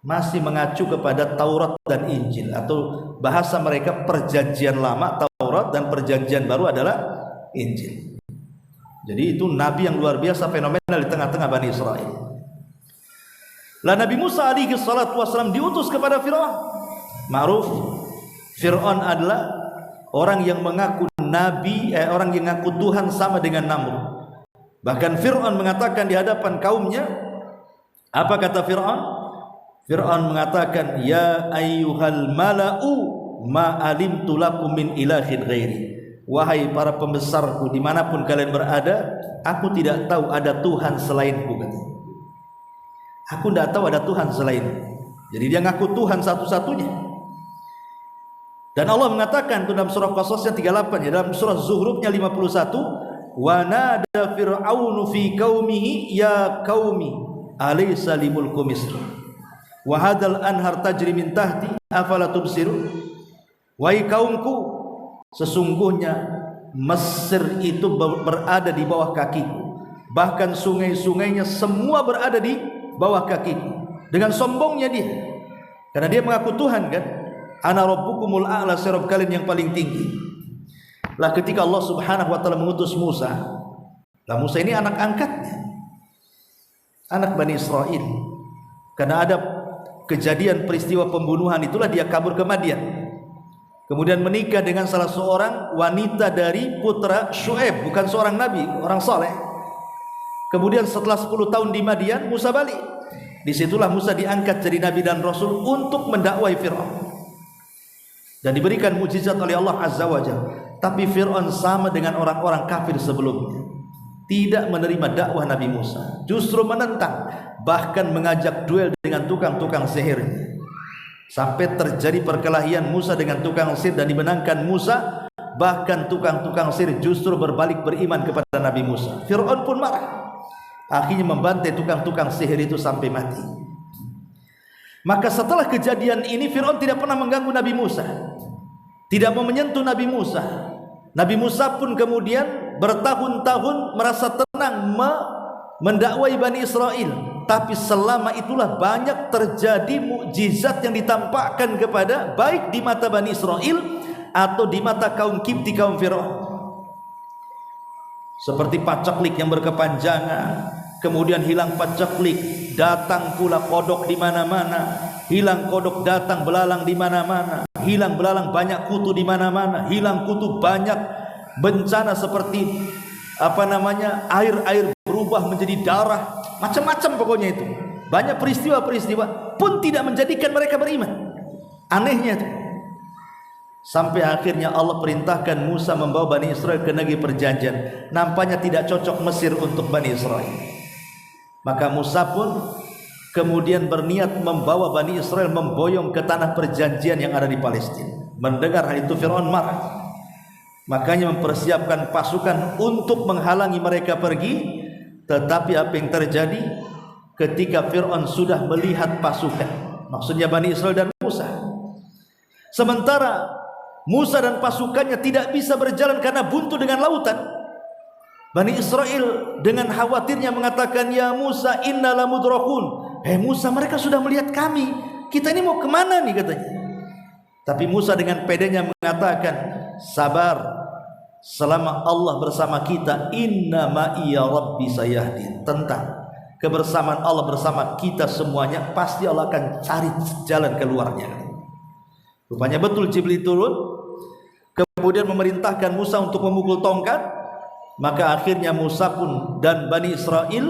masih mengacu kepada Taurat dan Injil, atau bahasa mereka perjanjian lama Taurat dan perjanjian baru adalah Injil. Jadi itu nabi yang luar biasa fenomenal di tengah-tengah Bani Israel. Lah Nabi Musa alaihi salatu wasallam diutus kepada Fir'aun. Ma'ruf, Fir'aun adalah orang yang mengaku nabi, orang yang mengaku Tuhan sama dengan Namrud. Bahkan Fir'aun mengatakan di hadapan kaumnya, apa kata Fir'aun? Fir'aun mengatakan, ya ayyuhal mala'u ma alimtu lakum min ilahin ghairi. Wahai para pembesarku, dimanapun kalian berada, aku tidak tahu ada Tuhan selainku. Aku tidak tahu ada Tuhan selain. Jadi dia ngaku Tuhan satu-satunya. Dan Allah mengatakan itu dalam surah Qasasnya 38, ya, dalam surah Zuhrufnya 51, wa nada fir'aunu fi qaumihi ya qaumi alaysa li mulku misr wa hadzal anhar tajri min tahti afala tubsirun. Wahai kaumku, sesungguhnya Mesir itu berada di bawah kakiku, bahkan sungai-sungainya semua berada di bawah kakiku. Dengan sombongnya dia, karena dia mengaku Tuhan kan, ana rabbukumul a'la, Rabb kalian yang paling tinggi. Lah ketika Allah Subhanahu wa taala mengutus Musa, lah Musa ini anak angkatnya, anak Bani Israel. Karena ada kejadian peristiwa pembunuhan, itulah dia kabur ke Madian, kemudian menikah dengan salah seorang wanita dari putra Syuaib, bukan seorang nabi, orang soleh. Kemudian setelah 10 tahun di Madian, Musa balik. Disitulah Musa diangkat jadi nabi dan rasul untuk mendakwai Fir'aun, dan diberikan mukjizat oleh Allah Azza wa Jalla. Tapi Fir'aun sama dengan orang-orang kafir sebelumnya, tidak menerima dakwah Nabi Musa, justru menentang, bahkan mengajak duel dengan tukang-tukang sihir, sampai terjadi perkelahian Musa dengan tukang sihir dan dimenangkan Musa. Bahkan tukang-tukang sihir justru berbalik beriman kepada Nabi Musa. Fir'aun pun marah, akhirnya membantai tukang-tukang sihir itu sampai mati. Maka setelah kejadian ini Fir'aun tidak pernah mengganggu Nabi Musa, tidak mau menyentuh Nabi Musa. Nabi Musa pun kemudian bertahun-tahun merasa tenang mendakwai Bani Israel. Tapi selama itulah banyak terjadi mukjizat yang ditampakkan kepada, baik di mata Bani Israel atau di mata kaum Kipti, kaum Fir'aun. Seperti pacaklik yang berkepanjangan, kemudian hilang pacaklik, datang pula kodok di mana-mana. Hilang kodok, datang belalang di mana-mana. Hilang belalang, banyak kutu di mana-mana. Hilang kutu, banyak bencana seperti air berubah menjadi darah, macam-macam pokoknya itu. Banyak peristiwa-peristiwa pun tidak menjadikan mereka beriman. Anehnya itu. Sampai akhirnya Allah perintahkan Musa membawa Bani Israel ke negeri perjanjian. Nampaknya tidak cocok Mesir untuk Bani Israel. Maka Musa pun kemudian berniat membawa Bani Israel memboyong ke tanah perjanjian yang ada di Palestina. Mendengar hal itu Fir'aun marah. Makanya mempersiapkan pasukan untuk menghalangi mereka pergi. Tetapi apa yang terjadi ketika Fir'aun sudah melihat pasukan, maksudnya Bani Israel dan Musa, sementara Musa dan pasukannya tidak bisa berjalan karena buntu dengan lautan, Bani Israel dengan khawatirnya mengatakan, ya Musa inna lamudrakun. Musa, mereka sudah melihat kami, kita ini mau kemana nih katanya. Tapi Musa dengan pedenya mengatakan, sabar, selama Allah bersama kita, inna ma'iya rabbi sayahdin. Tentang kebersamaan Allah bersama kita semuanya, pasti Allah akan cari jalan keluarnya. Rupanya betul Jibril turun, kemudian memerintahkan Musa untuk memukul tongkat. Maka akhirnya Musa pun dan Bani Israel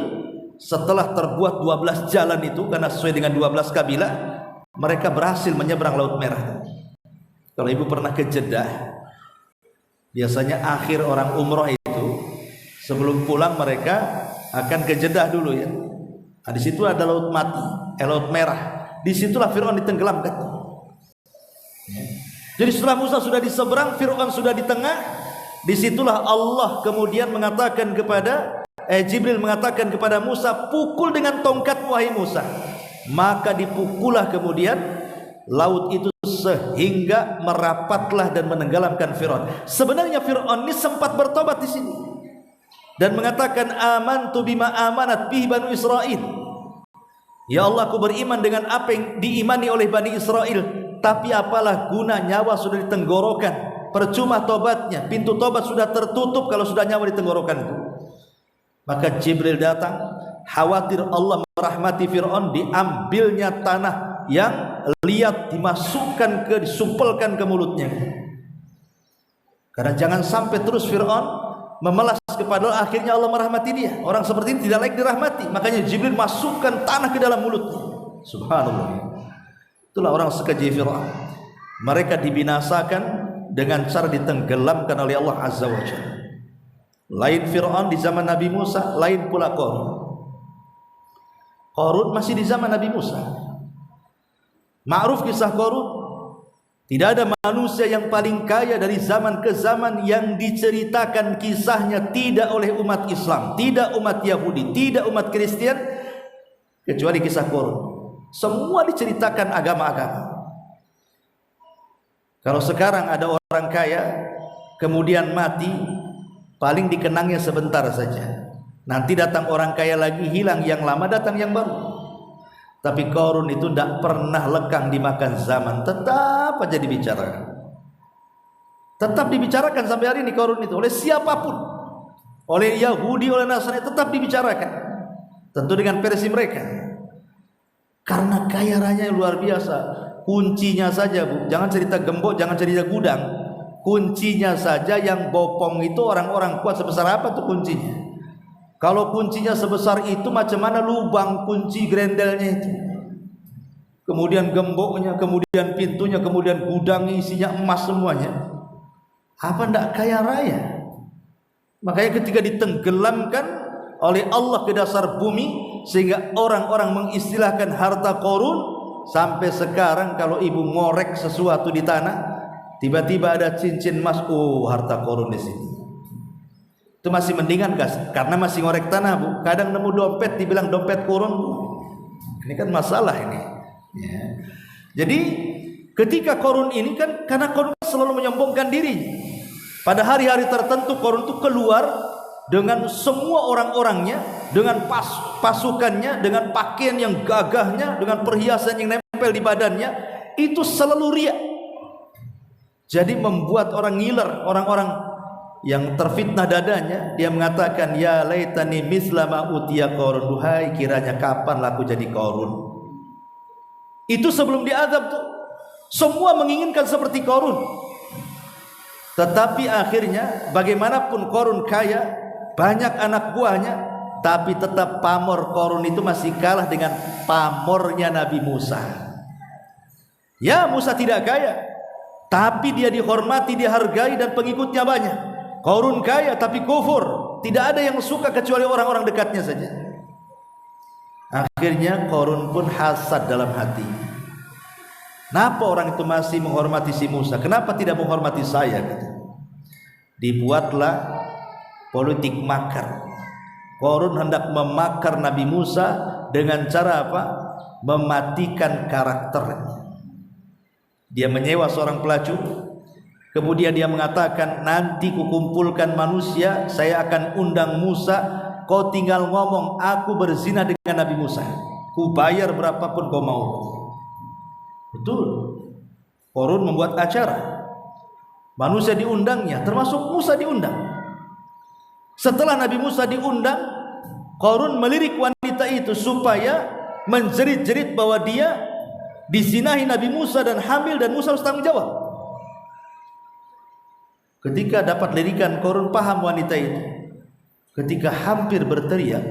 setelah terbuat 12 jalan itu, karena sesuai dengan 12 kabilah, mereka berhasil menyeberang Laut Merah. Kalau ibu pernah ke Jeddah, biasanya akhir orang umroh itu sebelum pulang mereka akan ke Jeddah dulu ya. Nah, di situ ada laut mati, Laut Merah. Disitulah Fir'aun ditenggelamkan. Jadi setelah Musa sudah di seberang, Fir'aun sudah di tengah. Disitulah Allah kemudian mengatakan kepada Jibril mengatakan kepada Musa, pukul dengan tongkatmu wahai Musa. Maka dipukullah kemudian laut itu sehingga merapatlah dan menenggelamkan Fir'aun. Sebenarnya Fir'aun ini sempat bertobat di sini dan mengatakan, amantu bima amanat bihi Banu Israel. Ya Allah, aku beriman dengan apa yang diimani oleh Bani Israel. Tapi apalah guna, nyawa sudah ditenggorokan, percuma tobatnya, pintu tobat sudah tertutup kalau sudah nyawa ditenggorokan itu. Maka Jibril datang, khawatir Allah merahmati Fir'aun, diambilnya tanah yang liat disumpelkan ke mulutnya. Karena jangan sampai terus Fir'aun memelas kepada Allah, akhirnya Allah merahmati dia. Orang seperti ini tidak layak dirahmati. Makanya Jibril masukkan tanah ke dalam mulutnya. Subhanallah. Itulah orang sekeji Fir'aun. Mereka dibinasakan dengan cara ditenggelamkan oleh Allah Azza wa Jalla. Lain Fir'aun di zaman Nabi Musa, lain pula Qarun. Qarun masih di zaman Nabi Musa. Ma'ruf kisah Qarun. Tidak ada manusia yang paling kaya dari zaman ke zaman yang diceritakan kisahnya tidak oleh umat Islam, tidak umat Yahudi, tidak umat Kristen, kecuali kisah Qarun. Semua diceritakan agama-agama. Kalau sekarang ada orang kaya kemudian mati, paling dikenangnya sebentar saja. Nanti datang orang kaya lagi, hilang yang lama, datang yang baru. Tapi Qarun itu tidak pernah lekang dimakan zaman, tetap aja dibicarakan. Tetap dibicarakan sampai hari ini Qarun itu oleh siapapun, oleh Yahudi, oleh Nasrani, tetap dibicarakan. Tentu dengan versi mereka. Karena kaya raya yang luar biasa. Kuncinya saja, Bu, jangan cerita gembok, jangan cerita gudang. Kuncinya saja yang bopong itu orang-orang kuat sebesar apa tuh kuncinya? Kalau kuncinya sebesar itu, macam mana lubang kunci grendelnya itu? Kemudian gemboknya, kemudian pintunya, kemudian gudangnya isinya emas semuanya. Apa ndak kaya raya? Makanya ketika ditenggelamkan oleh Allah ke dasar bumi, sehingga orang-orang mengistilahkan harta Qarun, sampai sekarang kalau ibu ngorek sesuatu di tanah, tiba-tiba ada cincin emas, oh harta Qarun di sini. Itu masih mendingan guys, karena masih ngorek tanah, Bu. Kadang nemu dompet dibilang dompet Qarun, Bu. Ini kan masalah ini. Ya. Jadi ketika Qarun ini kan, karena Qarun selalu menyombongkan diri. Pada hari-hari tertentu Qarun itu keluar dengan semua orang-orangnya, dengan pasukannya, dengan pakaian yang gagahnya, dengan perhiasan yang nempel di badannya, itu selalu riak. Jadi membuat orang ngiler, orang-orang yang terfitnah dadanya, dia mengatakan, ya laitani misla ma utiya Qarun, duhai kiranya kapan aku jadi Qarun. Itu sebelum diazab tuh, semua menginginkan seperti Qarun. Tetapi akhirnya bagaimanapun Qarun kaya, banyak anak buahnya, tapi tetap pamor Qarun itu masih kalah dengan pamornya Nabi Musa. Ya, Musa tidak kaya, tapi dia dihormati, dihargai, dan pengikutnya banyak. Qarun kaya tapi kufur, tidak ada yang suka kecuali orang-orang dekatnya saja. Akhirnya Qarun pun hasad dalam hati. Kenapa orang itu masih menghormati si Musa? Kenapa tidak menghormati saya? Dibuatlah politik makar. Qarun hendak memakar Nabi Musa dengan cara apa? Mematikan karakternya. Dia menyewa seorang pelacur. Kemudian dia mengatakan, nanti kukumpulkan manusia, saya akan undang Musa, kau tinggal ngomong aku berzina dengan Nabi Musa, ku bayar berapapun kau mau. Betul. Qarun membuat acara, manusia diundangnya, termasuk Musa diundang. Setelah Nabi Musa diundang, Qarun melirik wanita itu supaya menjerit-jerit bahwa dia Dizinahi Nabi Musa dan hamil, dan Musa harus tanggung jawab. Ketika dapat lirikan Qarun, paham wanita itu. Ketika hampir berteriak,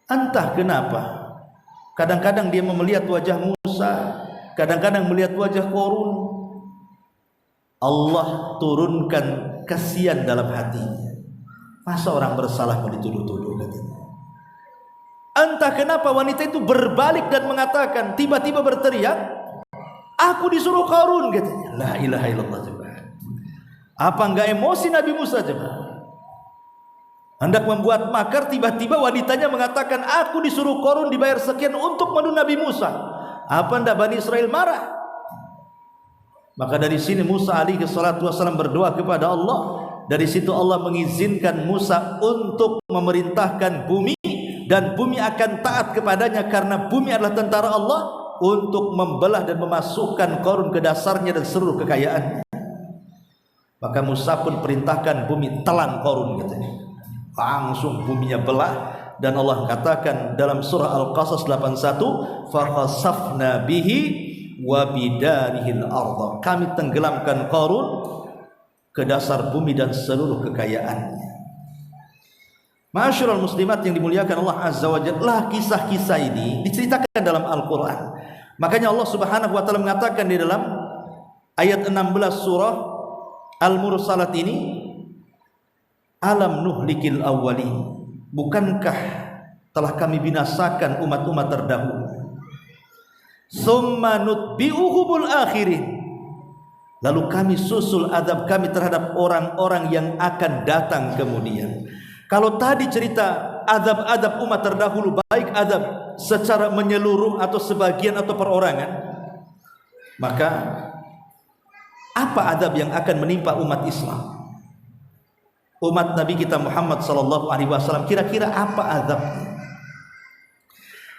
entah kenapa, kadang-kadang dia melihat wajah Musa, kadang-kadang melihat wajah Qarun, Allah turunkan kasihan dalam hatinya. Masa orang bersalah mau dituduh-tuduh, katanya. Entah kenapa wanita itu berbalik dan mengatakan, tiba-tiba berteriak, aku disuruh Qarun, katanya. La ilaha illallah. Apa enggak emosi Nabi Musa coba? Hendak membuat makar, tiba-tiba wanitanya mengatakan, aku disuruh Qarun dibayar sekian untuk membunuh Nabi Musa. Apa enggak Bani Israel marah? Maka dari sini Musa alaihi salatu wasallam berdoa kepada Allah. Dari situ Allah mengizinkan Musa untuk memerintahkan bumi, dan bumi akan taat kepadanya karena bumi adalah tentara Allah, untuk membelah dan memasukkan Qarun ke dasarnya dan seluruh kekayaannya. Maka Musa pun perintahkan bumi telan Qarun, katanya. Langsung buminya belah, dan Allah katakan dalam surah Al-Qasas 81, fa khasafna bihi wa bidarihil ardh. Kami tenggelamkan Qarun ke dasar bumi dan seluruh kekayaannya. Ma'asyiral muslimat yang dimuliakan Allah Azza wa Jalla, kisah-kisah ini diceritakan dalam Al-Qur'an. Makanya Allah Subhanahu wa taala mengatakan di dalam ayat 16 surah Al-Mursalat ini, alam nuhlikil awwalin, bukankah telah kami binasakan umat-umat terdahulu, summa nutbi'uhumul akhirin, lalu kami susul azab kami terhadap orang-orang yang akan datang kemudian. Kalau tadi cerita azab-azab umat terdahulu, baik azab secara menyeluruh atau sebagian atau perorangan, maka apa azab yang akan menimpa umat Islam, umat Nabi kita Muhammad sallallahu alaihi wasallam? Kira-kira apa azabnya?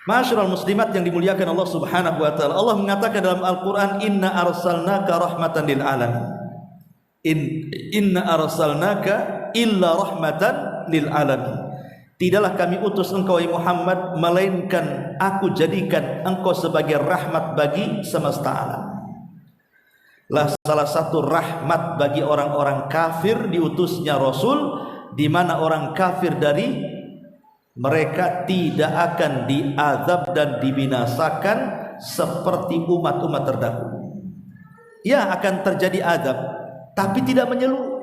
Ma'asyiral muslimat yang dimuliakan Allah Subhanahu wa taala, Allah mengatakan dalam Al-Qur'an, inna arsalnaka rahmatan lil alamin. Inna arsalnaka illa rahmatan lil alamin. Tidaklah kami utus engkau Muhammad melainkan aku jadikan engkau sebagai rahmat bagi semesta alam. Lah salah satu rahmat bagi orang-orang kafir diutusnya Rasul, di mana orang kafir dari mereka tidak akan diazab dan dibinasakan seperti umat-umat terdahulu. Ya, akan terjadi azab, tapi tidak menyeluruh.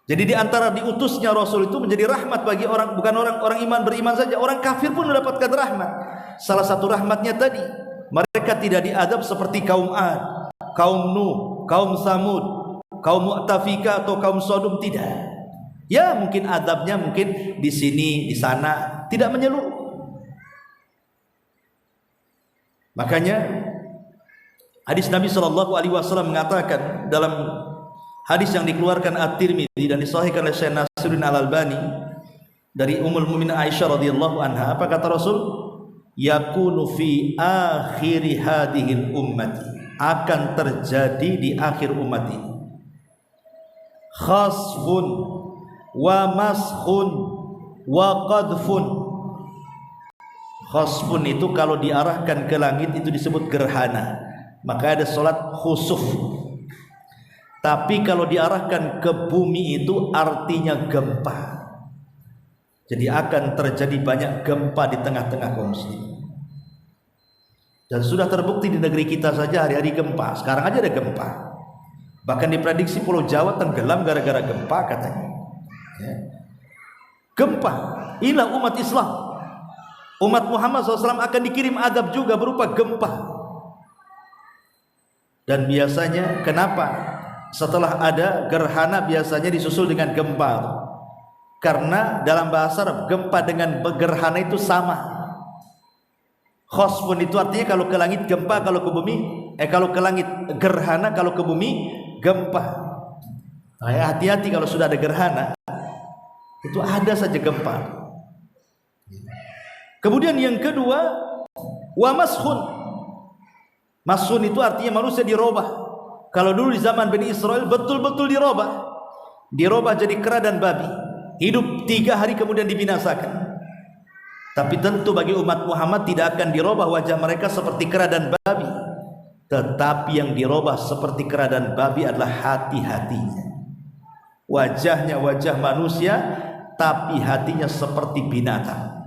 Jadi di antara diutusnya Rasul itu menjadi rahmat bagi orang, bukan orang iman beriman saja, orang kafir pun mendapatkan rahmat. Salah satu rahmatnya tadi, mereka tidak diazab seperti kaum Ad, kaum Nuh, kaum Samud, kaum Mu'tafika atau kaum Sodom, tidak. Ya, mungkin azabnya mungkin di sini, di sana, tidak menyeluruh. Makanya hadis Nabi sallallahu alaihi wasallam mengatakan dalam hadis yang dikeluarkan At-Tirmidzi dan disahihkan oleh Syekh Nasiruddin Al-Albani dari Ummul Mukminin Aisyah radhiyallahu anha, apa kata Rasul? Yakunu fi akhiri hadhil ummati, akan terjadi di akhir umat ini, khasfun wa mashun wa qadfun. Khasfun itu kalau diarahkan ke langit itu disebut gerhana, maka ada salat khusuf. Tapi kalau diarahkan ke bumi itu artinya gempa. Jadi akan terjadi banyak gempa di tengah-tengah kaum muslimin. Dan sudah terbukti di negeri kita saja hari-hari gempa. Sekarang aja ada gempa. Bahkan diprediksi Pulau Jawa tenggelam gara-gara gempa katanya. Ya. Gempa. Inilah umat Islam. Umat Muhammad SAW akan dikirim azab juga berupa gempa. Dan biasanya kenapa setelah ada gerhana biasanya disusul dengan gempa? Karena dalam bahasa Arab gempa dengan gerhana itu sama. Khosfun itu artinya kalau ke langit gempa, kalau ke bumi kalau ke langit gerhana, kalau ke bumi gempa. Nah, hati-hati kalau sudah ada gerhana, itu ada saja gempa. Kemudian yang kedua, wa mashun. Mashun itu artinya manusia dirobah. Kalau dulu di zaman Bani Israel betul-betul dirobah jadi kera dan babi. Hidup 3 hari kemudian dibinasakan. Tapi tentu bagi umat Muhammad tidak akan dirubah wajah mereka seperti kera dan babi. Tetapi yang dirubah seperti kera dan babi adalah hati-hatinya. Wajahnya wajah manusia, tapi hatinya seperti binatang.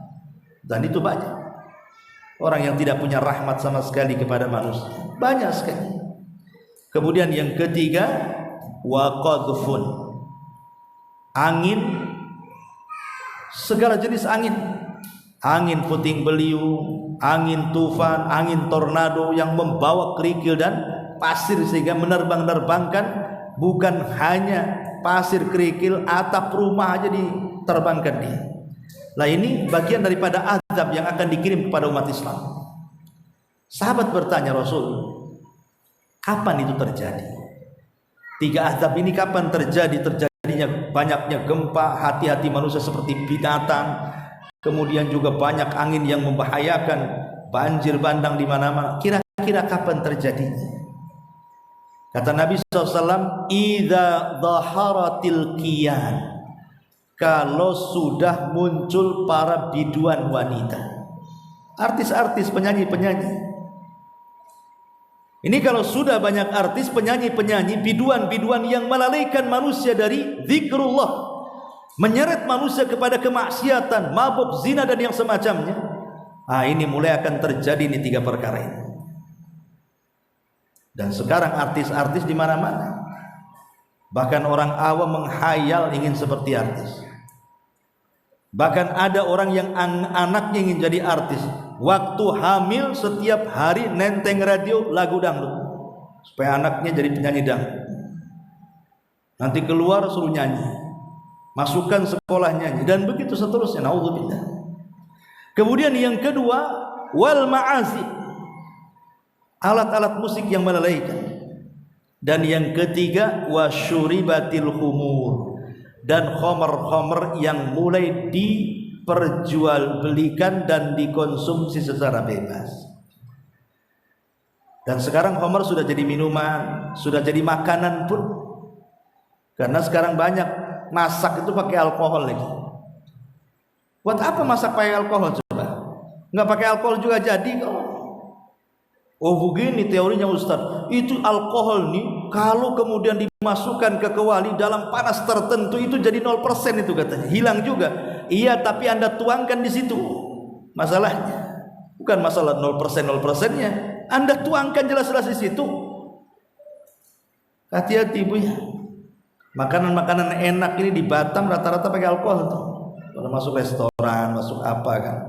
Dan itu banyak orang yang tidak punya rahmat sama sekali kepada manusia, banyak sekali. Kemudian yang ketiga, wa qadhfun, angin, segala jenis angin, angin puting beliung, angin tufan, angin tornado yang membawa kerikil dan pasir sehingga menerbang-nerbangkan, bukan hanya pasir, kerikil, atap rumah aja diterbangkan dia. Lah ini bagian daripada azab yang akan dikirim kepada umat Islam. Sahabat bertanya Rasul, kapan itu terjadi? 3 azab ini kapan terjadi? Terjadinya banyaknya gempa, hati-hati manusia seperti binatang, kemudian juga banyak angin yang membahayakan, banjir bandang di mana-mana. Kira-kira kapan terjadinya? Kata Nabi SAW, idza dhaharatil qiyan, kalau sudah muncul para biduan wanita, artis-artis, penyanyi-penyanyi. Ini kalau sudah banyak artis, penyanyi-penyanyi, biduan-biduan yang melalaikan manusia dari zikrullah, menyeret manusia kepada kemaksiatan, mabuk, zina dan yang semacamnya. Ini mulai akan terjadi ini 3 perkara ini. Dan sekarang artis-artis di mana-mana. Bahkan orang awam menghayal ingin seperti artis. Bahkan ada orang yang anaknya ingin jadi artis. Waktu hamil setiap hari nenteng radio lagu dangdut supaya anaknya jadi penyanyi dangdut. Nanti keluar suruh nyanyi, masukkan sekolah nyanyi, dan begitu seterusnya. Naudzubillah. Kemudian yang kedua, wal ma'azif, alat-alat musik yang melalaikan. Dan yang ketiga, wasyuribatil khumur, dan khamar-khamar yang mulai diperjualbelikan dan dikonsumsi secara bebas. Dan sekarang khamar sudah jadi minuman, sudah jadi makanan pun. Karena sekarang banyak masak itu pakai alkohol lagi. Buat apa masak pakai alkohol coba? Nggak pakai alkohol juga jadi kok. Oh begini teorinya Ustaz, itu alkohol nih kalau kemudian dimasukkan ke kewali dalam panas tertentu itu jadi 0% itu katanya, hilang juga. Iya, tapi Anda tuangkan di situ. Masalahnya bukan masalah 0%-nya, Anda tuangkan jelas-jelas di situ. Hati-hati Bu ya. Makanan-makanan enak ini di Batam rata-rata pakai alkohol tuh. Kalau masuk restoran, masuk apa kan.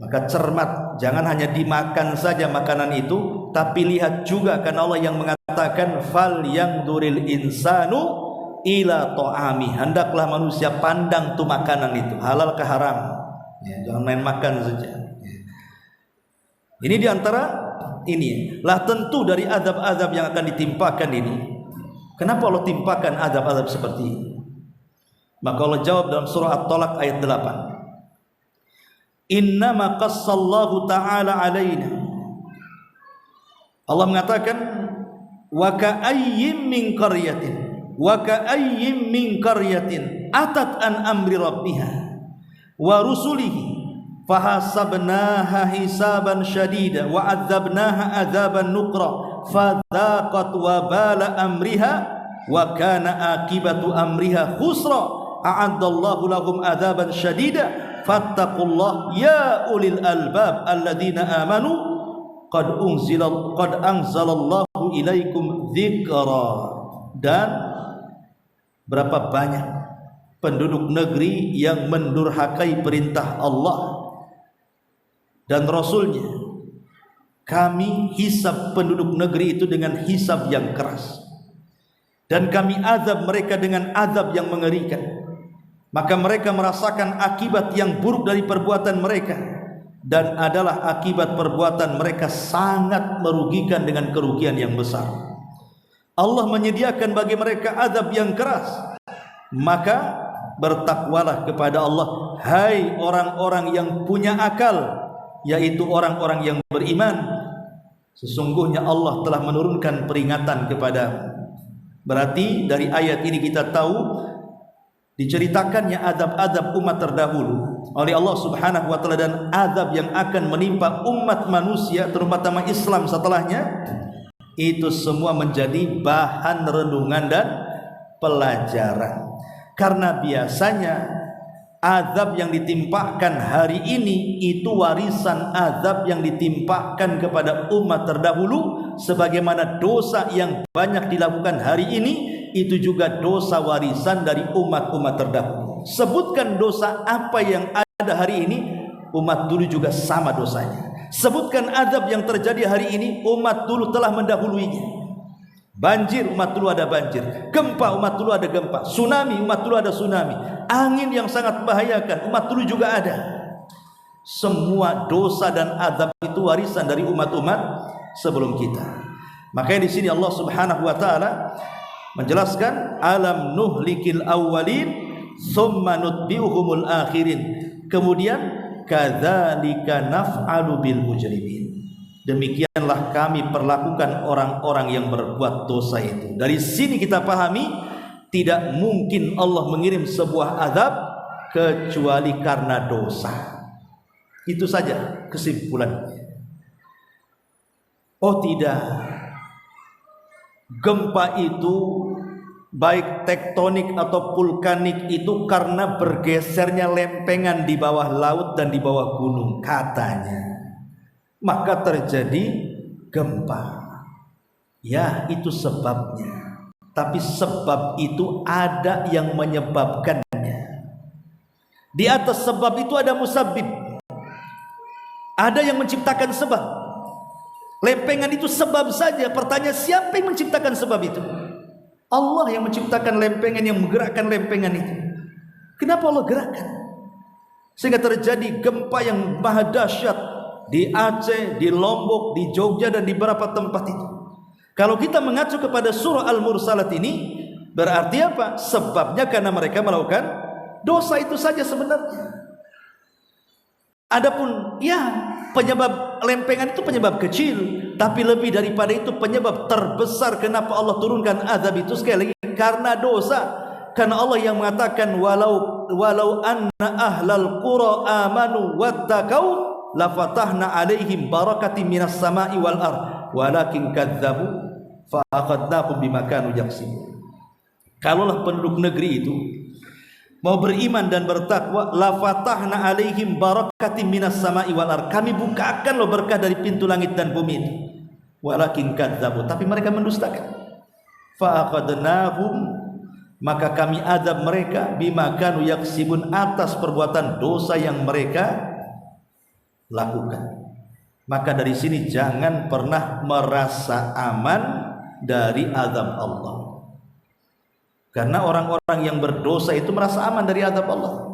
Maka cermat, jangan hanya dimakan saja makanan itu, tapi lihat juga, karena Allah yang mengatakan fal yang duril insanu ila to'ami, hendaklah manusia pandang tuh makanan itu halal ke haram ya, jangan main makan saja ya. Ini diantara ini lah, tentu dari azab-azab yang akan ditimpakan ini. Kenapa Allah timpakan azab-azab seperti ini? Maka Allah jawab dalam surah At-Talaq ayat 8, innama qassallahu ta'ala alaina. Allah mengatakan wa ka'ayyim min qaryatin atat an amri rabbiha wa rusulihi fahasabnaha hisaban syadida wa adzabnaha adzaban nuqra fadzaqat wabala amriha wa kana akibatu amriha khusra a'addallahu lahum adzaban syadida fattaqullah ya ulil albab alladzina amanu qad anzalallahu ilaikum dzikra. Dan berapa banyak penduduk negeri yang mendurhakai perintah Allah dan Rasulnya. Kami hisab penduduk negeri itu dengan hisab yang keras, dan kami azab mereka dengan azab yang mengerikan. Maka mereka merasakan akibat yang buruk dari perbuatan mereka, dan adalah akibat perbuatan mereka sangat merugikan dengan kerugian yang besar. Allah menyediakan bagi mereka azab yang keras. Maka bertakwalah kepada Allah, hai orang-orang yang punya akal, yaitu orang-orang yang beriman. Sesungguhnya Allah telah menurunkan peringatan kepada. Berarti dari ayat ini kita tahu diceritakannya adab-adab umat terdahulu oleh Allah Subhanahu wa taala dan azab yang akan menimpa umat manusia terutama Islam setelahnya, itu semua menjadi bahan renungan dan pelajaran. Karena biasanya azab yang ditimpakan hari ini itu warisan azab yang ditimpakan kepada umat terdahulu, sebagaimana dosa yang banyak dilakukan hari ini itu juga dosa warisan dari umat-umat terdahulu. Sebutkan dosa apa yang ada hari ini, umat dulu juga sama dosanya. Sebutkan azab yang terjadi hari ini, umat dulu telah mendahuluinya. Banjir, umat dulu ada banjir. Gempa, umat dulu ada gempa. Tsunami, umat dulu ada tsunami. Angin yang sangat membahayakan, umat dulu juga ada. Semua dosa dan azab itu warisan dari umat-umat sebelum kita. Makanya di sini Allah Subhanahu wa taala menjelaskan, alam nuhlikil awwalin tsumma nutbi'uhumul akhirin. Kemudian kadzalika naf'alu bil mujrimin. Demikianlah kami perlakukan orang-orang yang berbuat dosa itu. Dari sini kita pahami, tidak mungkin Allah mengirim sebuah azab kecuali karena dosa. Itu saja kesimpulannya. Oh tidak, gempa itu baik tektonik atau vulkanik itu karena bergesernya lempengan di bawah laut dan di bawah gunung katanya, maka terjadi gempa. Ya, itu sebabnya. Tapi sebab itu ada yang menyebabkannya. Di atas sebab itu ada musabbib. Ada yang menciptakan sebab. Lempengan itu sebab saja. Pertanyaan, siapa yang menciptakan sebab itu? Allah yang menciptakan lempengan, yang menggerakkan lempengan itu. Kenapa Allah gerakkan? Sehingga terjadi gempa yang maha dahsyat di Aceh, di Lombok, di Jogja, dan di beberapa tempat itu. Kalau kita mengacu kepada surah Al-Mursalat ini, berarti apa? Sebabnya karena mereka melakukan dosa itu saja sebenarnya. Adapun ya, penyebab lempengan itu penyebab kecil, tapi lebih daripada itu penyebab terbesar kenapa Allah turunkan azab itu sekali lagi karena dosa. Karena Allah yang mengatakan, walau anna ahlal qura amanu wattaqau lafatahna alaihim barakatim minas sama'i wal ard walakin kadzabu fa akhadnahum bima kanu yaksibun. Kalaulah penduduk negeri itu mau beriman dan bertakwa, lafatahna alaihim barakatim minas sama'i wal ard, kami bukakan loh berkah dari pintu langit dan bumi itu. Walakin kadzabu, tapi mereka mendustakan. Fa akhadnahum, maka kami azab mereka bima kanu yaksibun, atas perbuatan dosa yang mereka lakukan. Maka dari sini jangan pernah merasa aman dari azab Allah. Karena orang-orang yang berdosa itu merasa aman dari azab Allah,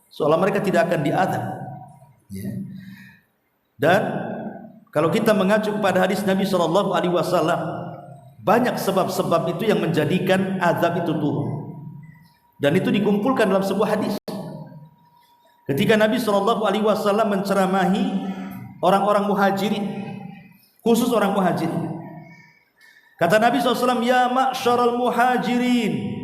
seolah mereka tidak akan diazab. Ya. Dan kalau kita mengacu pada hadis Nabi SAW, banyak sebab-sebab itu yang menjadikan azab itu turun. Dan itu dikumpulkan dalam sebuah hadis. Ketika Nabi SAW menceramahi orang-orang muhajirin, khusus orang muhajirin, kata Nabi SAW, ya ma'syaral muhajirin,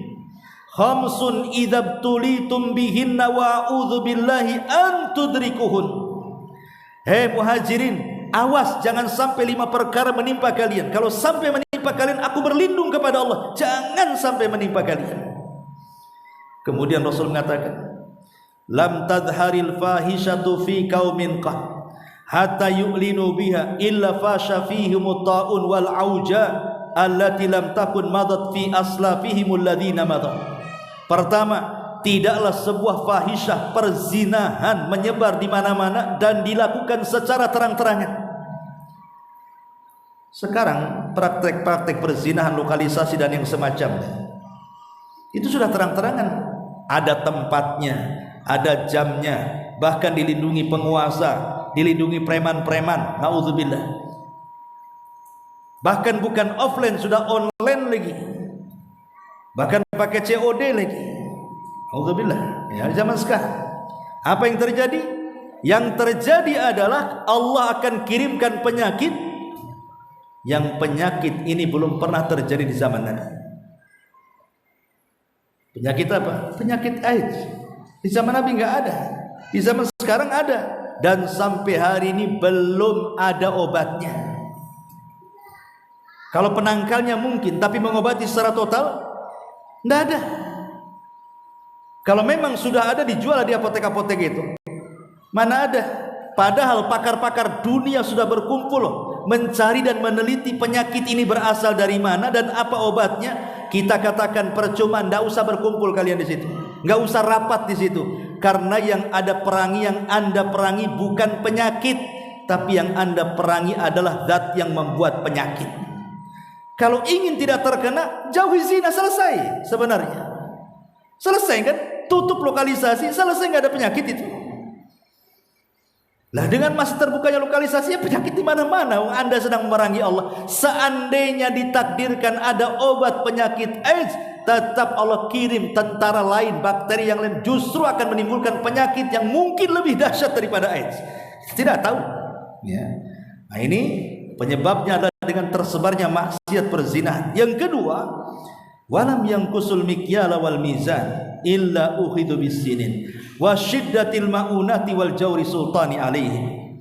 khamsun idza tulitum bihinna wa a'udzu billahi an tudrikuhun. Hei muhajirin, awas jangan sampai 5 perkara menimpa kalian. Kalau sampai menimpa kalian, aku berlindung kepada Allah, jangan sampai menimpa kalian. Kemudian Rasul mengatakan, lam tadharil fahishatu fi qaumin qad hatta yu'linu biha illa fasha fihim ta'un wal auja allati lam takun madat fi aslafihim alladhina madat. Pertama, tidaklah sebuah fahisyah perzinahan menyebar di mana-mana dan dilakukan secara terang-terangan. Sekarang praktek-praktek perzinahan, lokalisasi dan yang semacamnya itu sudah terang-terangan, ada tempatnya, ada jamnya, bahkan dilindungi penguasa, dilindungi preman-preman, naudzubillah. Bahkan bukan offline, sudah online lagi, bahkan pakai COD lagi, naudzubillah. Ya, zaman sekarang apa yang terjadi? Yang terjadi adalah Allah akan kirimkan penyakit, yang penyakit ini belum pernah terjadi di zaman Nabi. Penyakit apa? Penyakit AIDS. Di zaman Nabi nggak ada. Di zaman sekarang ada, dan sampai hari ini belum ada obatnya. Kalau penangkalnya mungkin, tapi mengobati secara total tidak ada. Kalau memang sudah ada, dijual di apotek-apotek itu, mana ada. Padahal pakar-pakar dunia sudah berkumpul mencari dan meneliti penyakit ini berasal dari mana dan apa obatnya. Kita katakan percuma, tidak usah berkumpul kalian di situ, nggak usah rapat di situ, karena yang ada perangi, yang Anda perangi bukan penyakit, tapi yang Anda perangi adalah zat yang membuat penyakit. Kalau ingin tidak terkena, jauhi zina, selesai. Sebenarnya selesai kan, tutup lokalisasi, selesai, nggak ada penyakit itu. Lah dengan masih terbukanya lokalisasi, penyakit di mana-mana. Anda sedang memerangi Allah. Seandainya ditakdirkan ada obat penyakit AIDS, tetap Allah kirim tentara lain, bakteri yang lain, justru akan menimbulkan penyakit yang mungkin lebih dahsyat daripada AIDS. Tidak tahu. Ya. Nah ini penyebabnya adalah dengan tersebarnya maksiat perzinahan. Yang kedua, walam yanqusul mikyala wal mizan illa ukhidu bisinin wa syiddatil maunati wal jawri sultani alaihim.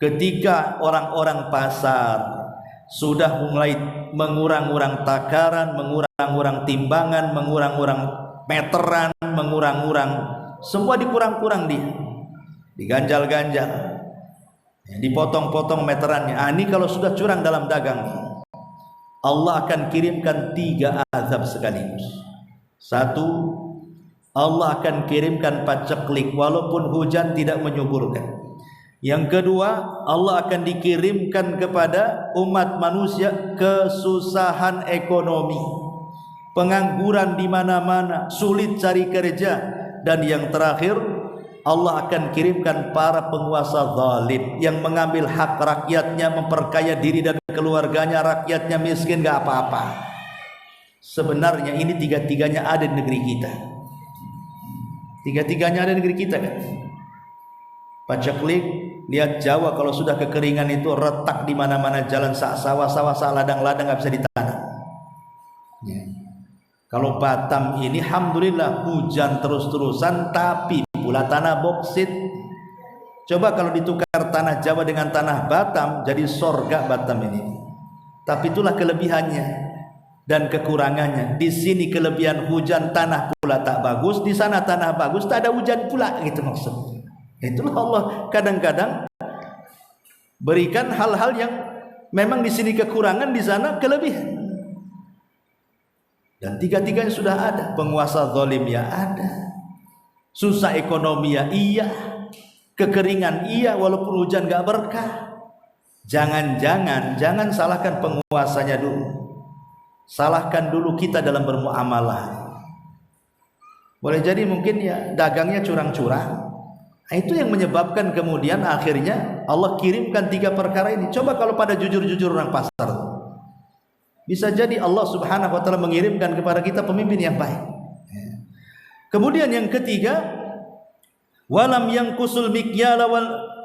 Ketika orang-orang pasar sudah mulai mengurang-urang takaran, mengurang-urang timbangan, mengurang-urang meteran, mengurang-urang, semua dikurang-kurang, dia diganjal-ganjal, dipotong-potong meterannya. Ini kalau sudah curang dalam dagang, Allah akan kirimkan 3 azab sekaligus. 1, Allah akan kirimkan paceklik walaupun hujan tidak menyuburkan. Yang kedua, Allah akan dikirimkan kepada umat manusia kesusahan ekonomi, pengangguran di mana-mana, sulit cari kerja. Dan yang terakhir, Allah akan kirimkan para penguasa zalim yang mengambil hak rakyatnya, memperkaya diri dan keluarganya, rakyatnya miskin gak apa-apa. Sebenarnya ini tiga-tiganya ada di negeri kita. Tiga-tiganya ada di negeri kita kan. Paceklik, lihat Jawa kalau sudah kekeringan itu retak di mana-mana jalan, sawah-sawah, ladang-ladang nggak bisa ditanam. Ya. Kalau Batam ini, alhamdulillah hujan terus-terusan, tapi pula tanah boksit. Coba kalau ditukar tanah Jawa dengan tanah Batam, jadi sorga Batam ini. Tapi itulah kelebihannya dan kekurangannya. Di sini kelebihan hujan, tanah pula tak bagus, di sana tanah bagus, tak ada hujan pula, gitu maksudnya. Itulah Allah kadang-kadang berikan hal-hal yang memang di sini kekurangan, di sana kelebihan. Dan tiga-tiganya sudah ada. Penguasa zalim ya ada, susah ekonomi ya iya, kekeringan iya, walaupun hujan gak berkah. Jangan salahkan penguasanya dulu, salahkan dulu kita dalam bermuamalah. Boleh jadi mungkin ya dagangnya curang-curang. Nah, itu yang menyebabkan kemudian akhirnya Allah kirimkan 3 perkara ini. Coba kalau pada jujur-jujur orang pasar, bisa jadi Allah subhanahu wa ta'ala mengirimkan kepada kita pemimpin yang baik. Kemudian yang ketiga, walam yanqusul mikyala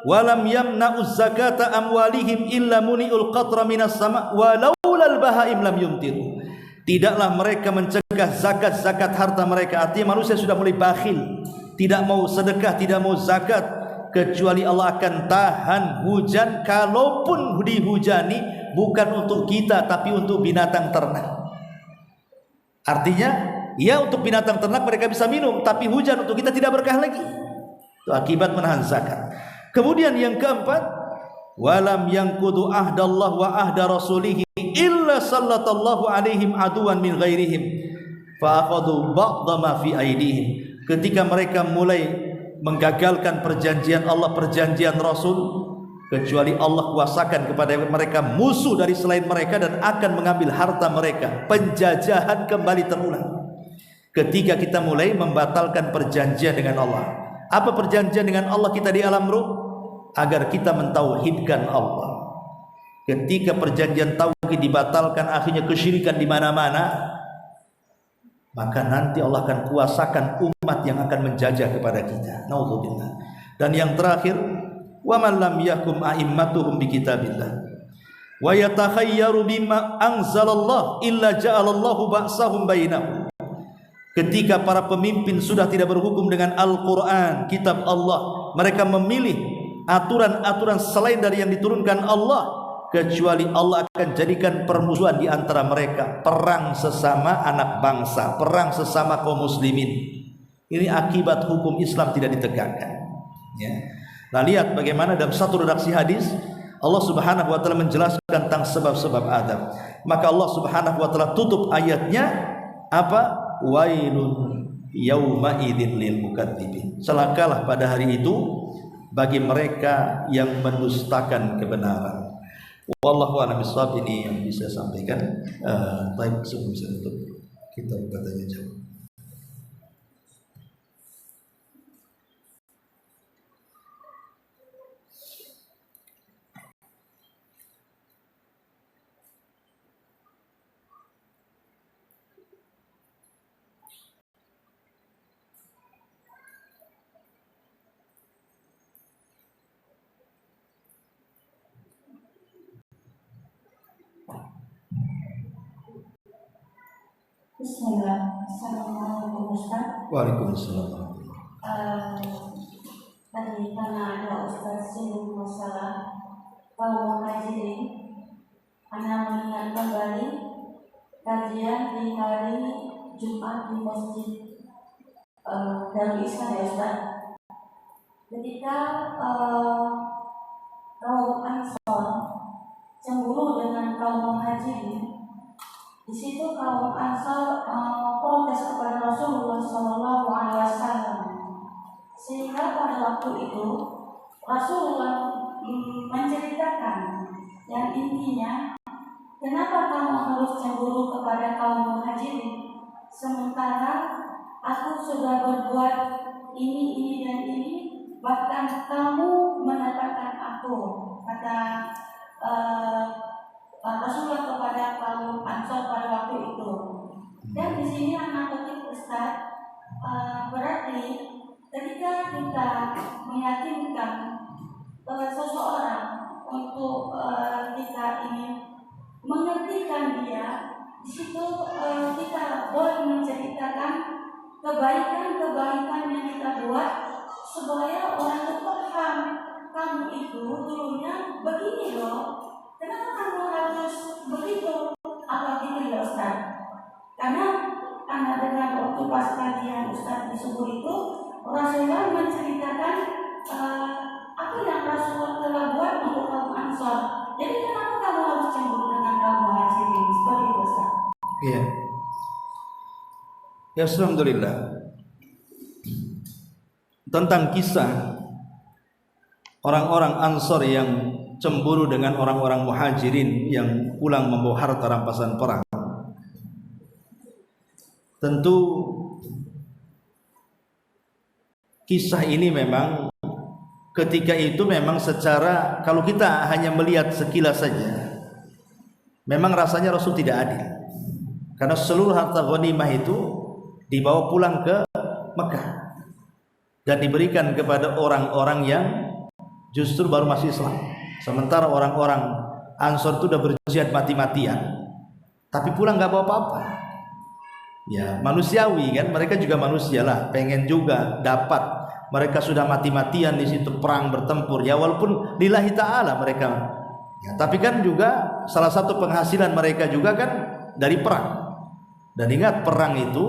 walam yamna'uz zakata amwalihim illa muni'ul qatra minas sama walaulal bahaim lam yumtiru. Tidaklah mereka mencegah zakat harta mereka. Artinya manusia sudah mulai bakhil, tidak mau sedekah, tidak mau zakat, kecuali Allah akan tahan hujan. Kalaupun dihujani bukan untuk kita, tapi untuk binatang ternak. Artinya ya untuk binatang ternak mereka bisa minum, tapi hujan untuk kita tidak berkah lagi. Itu akibat menahan zakat. Kemudian yang keempat, walam yanqudu ahdallah wa ahda rasulih illa sallatallahu alaihim aduwan min ghairihim fa aqadu ba'dha ma fi aidihim. Ketika mereka mulai menggagalkan perjanjian Allah, perjanjian Rasul, kecuali Allah kuasakan kepada mereka musuh dari selain mereka dan akan mengambil harta mereka. Penjajahan kembali terulang ketika kita mulai membatalkan perjanjian dengan Allah. Apa perjanjian dengan Allah kita di alam ruh? Agar kita mentauhidkan Allah. Ketika perjanjian tauhid dibatalkan, akhirnya kesyirikan di mana-mana, maka nanti Allah akan kuasakan umat yang akan menjajah kepada kita. Naudzubillah. Dan yang terakhir, wa man lam yakum a'immatuhum bi kitabillah wa yatakhayyaru bima anzalallah illa ja'alallahu ba'sahum bainahum. Ketika para pemimpin sudah tidak berhukum dengan Al-Quran, kitab Allah, mereka memilih aturan-aturan selain dari yang diturunkan Allah, kecuali Allah akan jadikan permusuhan di antara mereka, perang sesama anak bangsa, perang sesama kaum muslimin. Ini akibat hukum Islam tidak ditegakkan, ya. Nah, lihat bagaimana dalam satu redaksi hadis Allah Subhanahu wa taala menjelaskan tentang sebab-sebab adab. Maka Allah Subhanahu wa taala tutup ayatnya apa? Wailun yauma idzin lil mukadzibin. Celakalah pada hari itu bagi mereka yang mendustakan kebenaran. Wallahu a'lam bishawab. Ini yang bisa sampaikan. Baik, sebelum saya tutup kita bertanya jawab.
Bismillah. Assalamualaikum Ustaz.
Waalaikumsalam.
Tadi karena ada Ustaz singgung masalah kaum muhajirin, Ana mengingat kembali kajian di hari Jumat di Masjid Darul Islam ya Ustaz. Ketika kaum Ansor cemburu dengan kaum muhajirin, di situ kaum Ansar protes kepada Rasulullah SAW, sehingga pada waktu itu Rasulullah menceritakan yang intinya, kenapa kamu harus cemburu kepada kaum muhajirin, sementara aku sudah berbuat ini dan ini, bahkan kamu mendapatkan aku, kata Rasulullah kepada kaum Ansor pada waktu itu. Dan di sini anak petik Ustaz, berarti ketika kita meyakinkan seseorang untuk kita ingin mengertikan dia, di situ kita boleh menceritakan kebaikan-kebaikan yang kita buat supaya orang itu paham, kamu itu dulunya begini loh. Kenapa kamu harus begitu? Apa gitu ya Ustaz? Karena dengan waktu pas kajian Ustaz di subuh itu, Rasulullah menceritakan apa yang Rasulullah telah buat untuk kaum Ansor. Jadi kenapa kamu harus cemburu dengan kaum muhajirin? Seperti itu Ustaz.
Iya. Ya, alhamdulillah. Tentang kisah orang-orang Ansor yang cemburu dengan orang-orang muhajirin yang pulang membawa harta rampasan perang, tentu kisah ini memang ketika itu memang secara, kalau kita hanya melihat sekilas saja, memang rasanya Rasul tidak adil, karena seluruh harta ghanimah itu dibawa pulang ke Mekah dan diberikan kepada orang-orang yang justru baru masuk Islam. Sementara orang-orang Ansor itu udah berjihad mati-matian, tapi pulang nggak bawa apa-apa. Ya, manusiawi kan, mereka juga manusia lah, pengen juga dapat. Mereka sudah mati-matian di situ perang bertempur, ya walaupun lillahi ta'ala mereka. Ya, tapi kan juga salah satu penghasilan mereka juga kan dari perang. Dan ingat, perang itu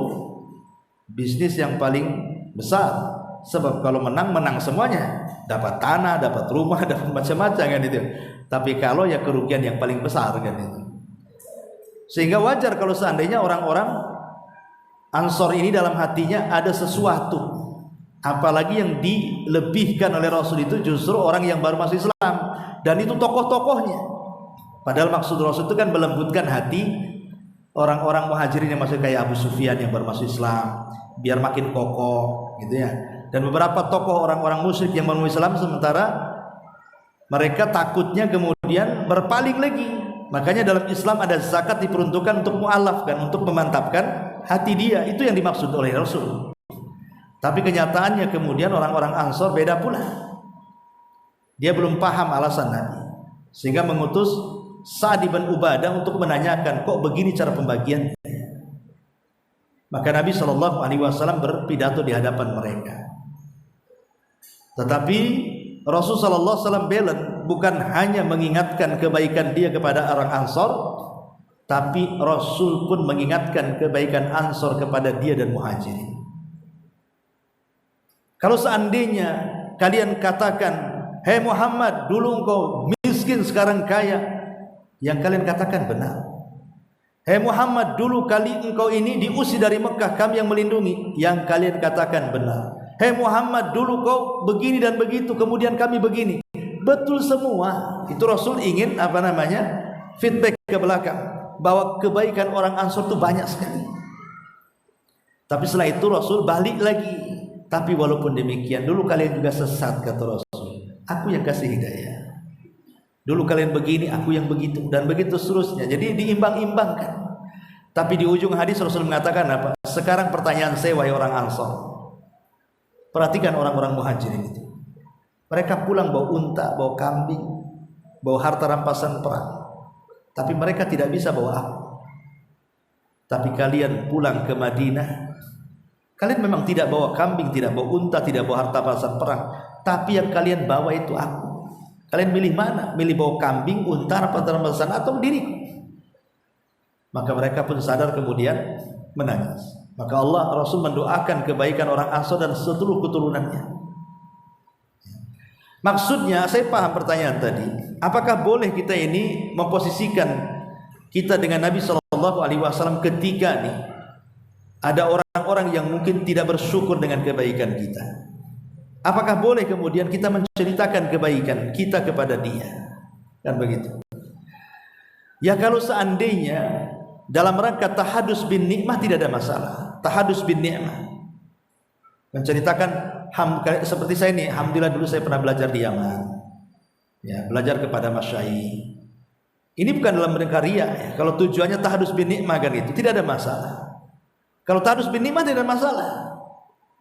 bisnis yang paling besar. Sebab kalau menang semuanya, dapat tanah, dapat rumah, dapat macam-macam kan itu. Tapi kalau ya kerugian yang paling besar kan itu. Sehingga wajar kalau seandainya orang-orang Ansor ini dalam hatinya ada sesuatu, apalagi yang dilebihkan oleh Rasul itu justru orang yang baru masuk Islam, dan itu tokoh-tokohnya. Padahal maksud Rasul itu kan melembutkan hati orang-orang muhajirin yang masih kayak Abu Sufyan yang baru masuk Islam, biar makin kokoh gitu ya. Dan beberapa tokoh orang-orang musyrik yang baru Islam, sementara mereka takutnya kemudian berpaling lagi. Makanya dalam Islam ada zakat diperuntukkan untuk mu'alaf, kan, untuk memantapkan hati dia. Itu yang dimaksud oleh Rasul. Tapi kenyataannya kemudian orang-orang Ansor beda pula. Dia belum paham alasan Nabi, sehingga mengutus Sa'd bin Ubadah untuk menanyakan, kok begini cara pembagiannya. Maka Nabi SAW berpidato di hadapan mereka. Tetapi Rasul sallallahu alaihi wasallam belen bukan hanya mengingatkan kebaikan dia kepada orang Ansor, tapi Rasul pun mengingatkan kebaikan Ansor kepada dia dan Muhajirin. Kalau seandainya kalian katakan, "Hei Muhammad, dulu engkau miskin sekarang kaya," yang kalian katakan benar. "Hei Muhammad, dulu kali engkau ini diusir dari Mekah, kami yang melindungi," yang kalian katakan benar. "Hei Muhammad, dulu kau begini dan begitu, kemudian kami begini." Betul semua. Itu Rasul ingin feedback ke belakang, bahwa kebaikan orang Ansor itu banyak sekali. Tapi setelah itu Rasul balik lagi. Tapi walaupun demikian, dulu kalian juga sesat, kata Rasul. Aku yang kasih hidayah. Dulu kalian begini, aku yang begitu, dan begitu seterusnya. Jadi diimbang-imbangkan. Tapi di ujung hadis Rasul mengatakan apa? Sekarang pertanyaan saya, wahai orang Ansor. Perhatikan orang-orang Muhajirin itu. Mereka pulang bawa unta, bawa kambing, bawa harta rampasan perang. Tapi mereka tidak bisa bawa apa. Tapi kalian pulang ke Madinah, kalian memang tidak bawa kambing, tidak bawa unta, tidak bawa harta rampasan perang. Tapi yang kalian bawa itu aku. Kalian milih mana? Milih bawa kambing, unta, harta rampasan atau diriku? Maka mereka pun sadar, kemudian menangis. Maka Allah Rasul mendoakan kebaikan orang Ansor dan seluruh keturunannya. Maksudnya, saya paham pertanyaan tadi. Apakah boleh kita ini memposisikan kita dengan Nabi Shallallahu Alaihi Wasallam ketika nih ada orang-orang yang mungkin tidak bersyukur dengan kebaikan kita? Apakah boleh kemudian kita menceritakan kebaikan kita kepada dia? Kan begitu. Ya kalau seandainya dalam rangka tahadus bin nikmah tidak ada masalah. Tahadus bin nikmah, menceritakan seperti saya ini, alhamdulillah dulu saya pernah belajar di Yaman, ya, belajar kepada masyayikh. Ini bukan dalam rangka riya, ya. Kalau tujuannya tahadus bin nikmah kan itu tidak ada masalah. Kalau tahadus bin nikmah tidak ada masalah.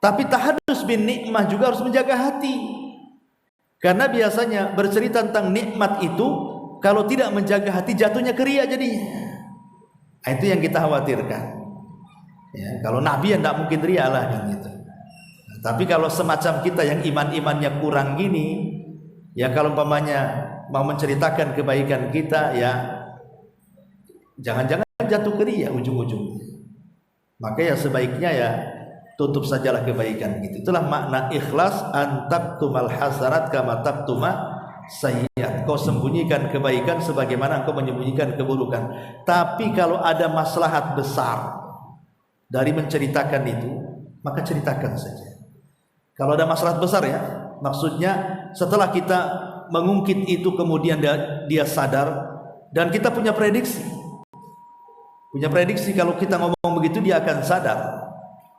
Tapi tahadus bin nikmah juga harus menjaga hati. Karena biasanya bercerita tentang nikmat itu kalau tidak menjaga hati jatuhnya ke riya jadinya. Nah, itu yang kita khawatirkan. Ya, kalau Nabi yang tidak mungkin riya lah kan gitu. Nah, tapi kalau semacam kita yang iman-imannya kurang gini, ya kalau umpamanya mau menceritakan kebaikan kita, ya jangan-jangan jatuh ke riya ujung-ujungnya. Maka ya sebaiknya ya tutup sajalah kebaikan gitu. Itulah makna ikhlas, antaktumal hasanat kama taktuma sayyi'at. Kau sembunyikan kebaikan sebagaimana engkau menyembunyikan keburukan. Tapi kalau ada maslahat besar dari menceritakan itu, maka ceritakan saja. Kalau ada masalah besar, ya, maksudnya setelah kita mengungkit itu kemudian dia sadar dan kita punya prediksi kalau kita ngomong begitu dia akan sadar,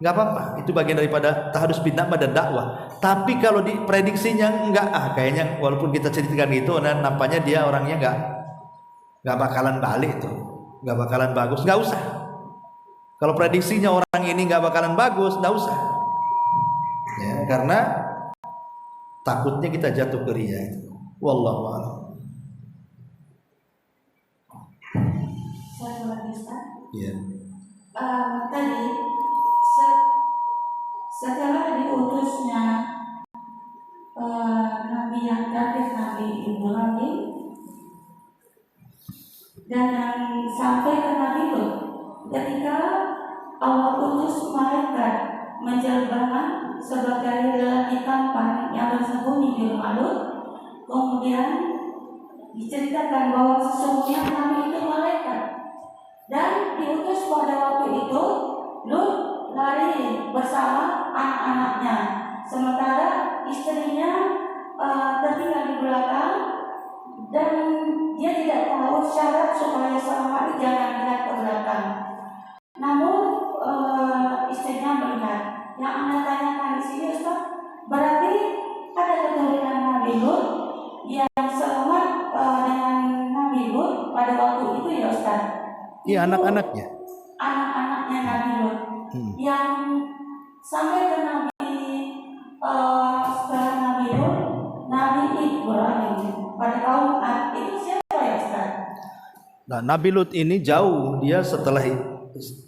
nggak apa-apa, itu bagian daripada tahadus bin nikmah dan dakwah. Tapi kalau di prediksinya enggak, kayaknya walaupun kita ceritakan itu, nampaknya dia orangnya nggak bakalan balik tuh, nggak bakalan bagus, nggak usah. Kalau prediksinya orang ini nggak bakalan bagus, nggak usah. Ya, karena takutnya kita jatuh ke riya itu. Wallahu a'lam.
Saya lanjutkan.
Iya.
Tadi setelah diutusnya Nabi yang terakhir, Nabi Ibrahim, dan sampai ke Nabi Lut, ketika Allah utus malaikat menjelbakan sebagai lelaki tampan yang bersembunyi di rumah Lut. Kemudian diceritakan bahwa sesungguhnya Nabi itu malaikat dan diutus pada waktu itu. Lut lari bersama anak-anaknya, sementara istrinya tertinggal di belakang dan dia tidak tahu syarat supaya selamat jangan lihat ke belakang. Namun istrinya melihat. Yang Anda tanyakan di sini, Ustaz, berarti ada keturunan Nabi Lut yang selamat dengan Nabi Lut pada waktu itu, ya Ustaz?
Iya, anak-anaknya.
Anak-anaknya Nabi Lut yang sampai ke Nabi setelah Nabi Lut, Nabi Ibrahim pada kaum Ad, itu siapa ya Ustaz?
Nah, Nabi Lut ini jauh, dia setelah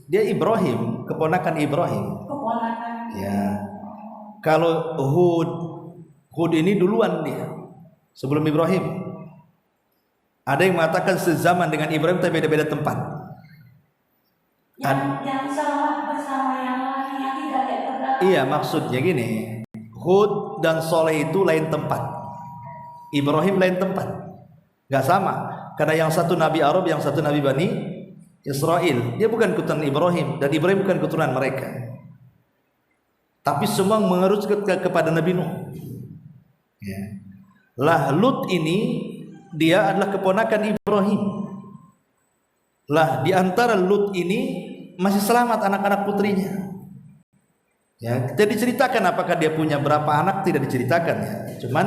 dia Ibrahim, keponakan Ibrahim.
Keponakan.
Ya. Kalau Hud Hud ini duluan dia, sebelum Ibrahim. Ada yang mengatakan sezaman dengan Ibrahim tapi beda-beda tempat.
Yang selamat bersama yang lain yang tidak terdapat.
Iya, maksudnya gini, Hud dan Soleh itu lain tempat, Ibrahim lain tempat, nggak sama. Karena yang satu Nabi Arab, yang satu Nabi Bani Israel. Dia bukan keturunan Ibrahim dan Ibrahim bukan keturunan mereka. Tapi semua mengerus kepada Nabi Nuh. Ya. Lah Lut ini dia adalah keponakan Ibrahim. Lah di antara Lut ini masih selamat anak-anak putrinya. Ya, tidak diceritakan apakah dia punya berapa anak, tidak diceritakan ya. Cuman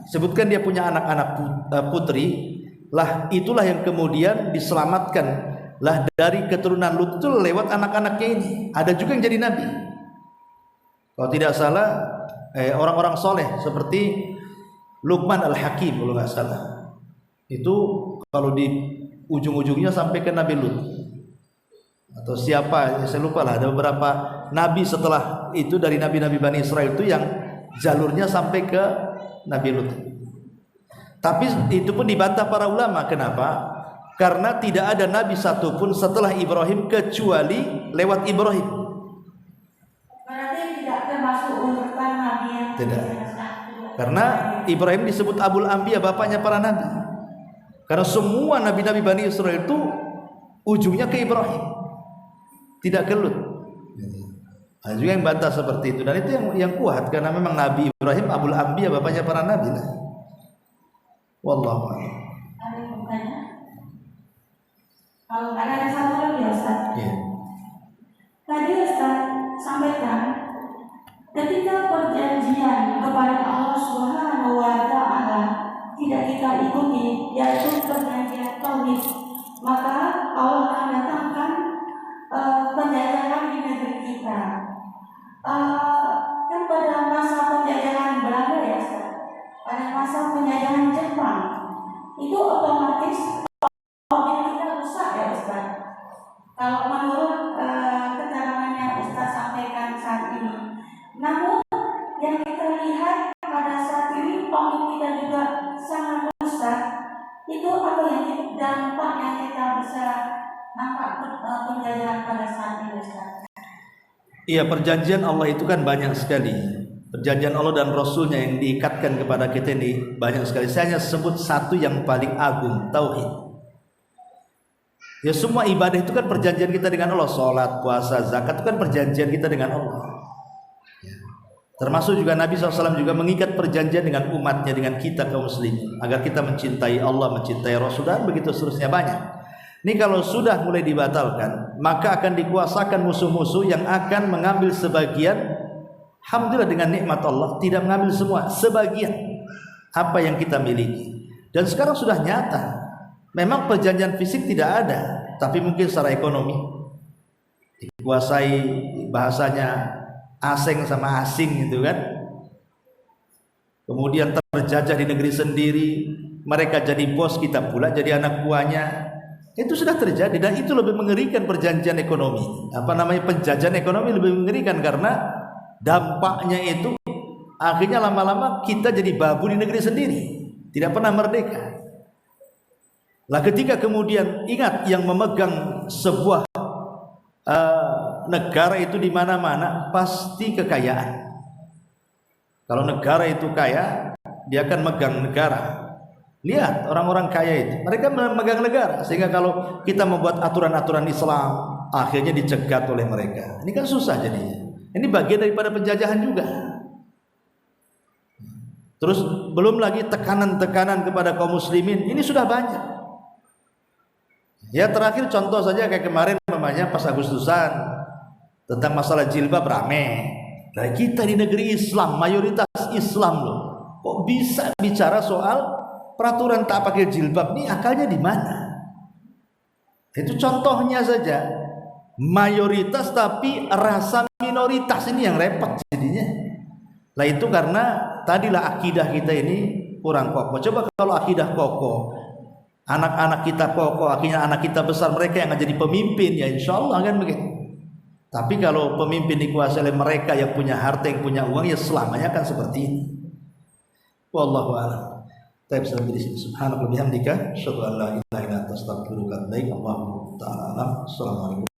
sebutkan dia punya anak-anak putri. Lah itulah yang kemudian diselamatkan lah dari keturunan Lut itu lewat anak-anaknya ini. Ada juga yang jadi nabi. Kalau tidak salah orang-orang soleh seperti Luqman Al-Hakim kalau nggak salah. Itu kalau di ujung-ujungnya sampai ke Nabi Lut. Atau siapa, saya lupa lah. Ada beberapa nabi setelah itu dari nabi-nabi Bani Israel itu yang jalurnya sampai ke Nabi Lut. Tapi itu pun dibantah para ulama. Kenapa? Karena tidak ada nabi satupun setelah Ibrahim kecuali lewat Ibrahim.
Berarti tidak termasuk urutan nabi yang
tidak. Karena Ibrahim disebut Abul Anbiya, bapaknya para nabi. Karena semua nabi-nabi Bani Israel itu ujungnya ke Ibrahim, tidak ke Lut. Nah, juga yang bantah seperti itu, dan itu yang kuat karena memang Nabi Ibrahim Abul Anbiya, bapaknya para nabi lah. Wallahu a'lam.
Ada yang bertanya? Kalau nggak ada satu lagi Ustaz.
Yeah.
Tadi Ustaz sampaikan ketika perjanjian kepada Allah Subhanahu wa Ta'ala tidak kita ikuti, yaitu perjanjian tauhid, maka Allah akan datangkan penjajahan di negeri kita. Kan pada masa penjajahan Belanda ya Ustaz, pada masa penjajahan Jepang itu otomatis tauhid kita rusak ya Ustaz. Kalau menurut keterangannya Ustaz sampaikan saat ini. Namun yang kita lihat pada saat ini tauhid kita juga sangat rusak. Itu apa yang dampak yang kita bisa nampak penjajahan pada saat ini Ustaz?
Iya, perjanjian Allah itu kan banyak sekali. Perjanjian Allah dan Rasulnya yang diikatkan kepada kita ini banyak sekali. Saya hanya sebut satu yang paling agung, tauhid. Ya semua ibadah itu kan perjanjian kita dengan Allah. Salat, puasa, zakat itu kan perjanjian kita dengan Allah. Ya. Termasuk juga Nabi SAW juga mengikat perjanjian dengan umatnya, dengan kita kaum muslimin, agar kita mencintai Allah, mencintai Rasul, dan begitu seterusnya banyak. Ini kalau sudah mulai dibatalkan, maka akan dikuasakan musuh-musuh yang akan mengambil sebagian. Alhamdulillah dengan nikmat Allah tidak mengambil semua, sebagian apa yang kita miliki. Dan sekarang sudah nyata. Memang perjanjian fisik tidak ada, tapi mungkin secara ekonomi dikuasai, bahasanya asing sama asing gitu kan. Kemudian terjajah di negeri sendiri, mereka jadi bos, kita pula jadi anak buahnya. Itu sudah terjadi dan itu lebih mengerikan perjanjian ekonomi. Apa namanya, penjajahan ekonomi lebih mengerikan karena dampaknya itu akhirnya lama-lama kita jadi babu di negeri sendiri, tidak pernah merdeka. Lah ketika kemudian ingat yang memegang sebuah negara itu di mana-mana pasti kekayaan. Kalau negara itu kaya, dia akan megang negara. Lihat orang-orang kaya itu, mereka memegang negara, sehingga kalau kita membuat aturan-aturan Islam akhirnya dicegat oleh mereka. Ini kan susah jadinya. Ini bagian daripada penjajahan juga. Terus belum lagi tekanan-tekanan kepada kaum muslimin, ini sudah banyak. Ya terakhir contoh saja kayak kemarin namanya pas Agustusan tentang masalah jilbab rame. Nah kita di negeri Islam, mayoritas Islam loh, kok bisa bicara soal peraturan tak pakai jilbab? Nih akalnya di mana? Itu contohnya saja, mayoritas tapi rasa minoritas, ini yang repot jadinya. Lah itu karena tadilah akidah kita ini kurang kokoh. Coba kalau akidah kokoh, anak-anak kita kokoh, akhirnya anak kita besar, mereka yang jadi pemimpin, ya insya Allah kan begitu. Tapi kalau pemimpin dikuasai oleh mereka yang punya harta, yang punya uang, ya selamanya kan seperti ini. Wallahu a'lam. Tapi sampai di sini. Subhanallah bihamdika, asyhadu an la ilaha illa anta astaghfiruka wa atubu ilaik. Allahu ta'ala alam. Assalamualaikum.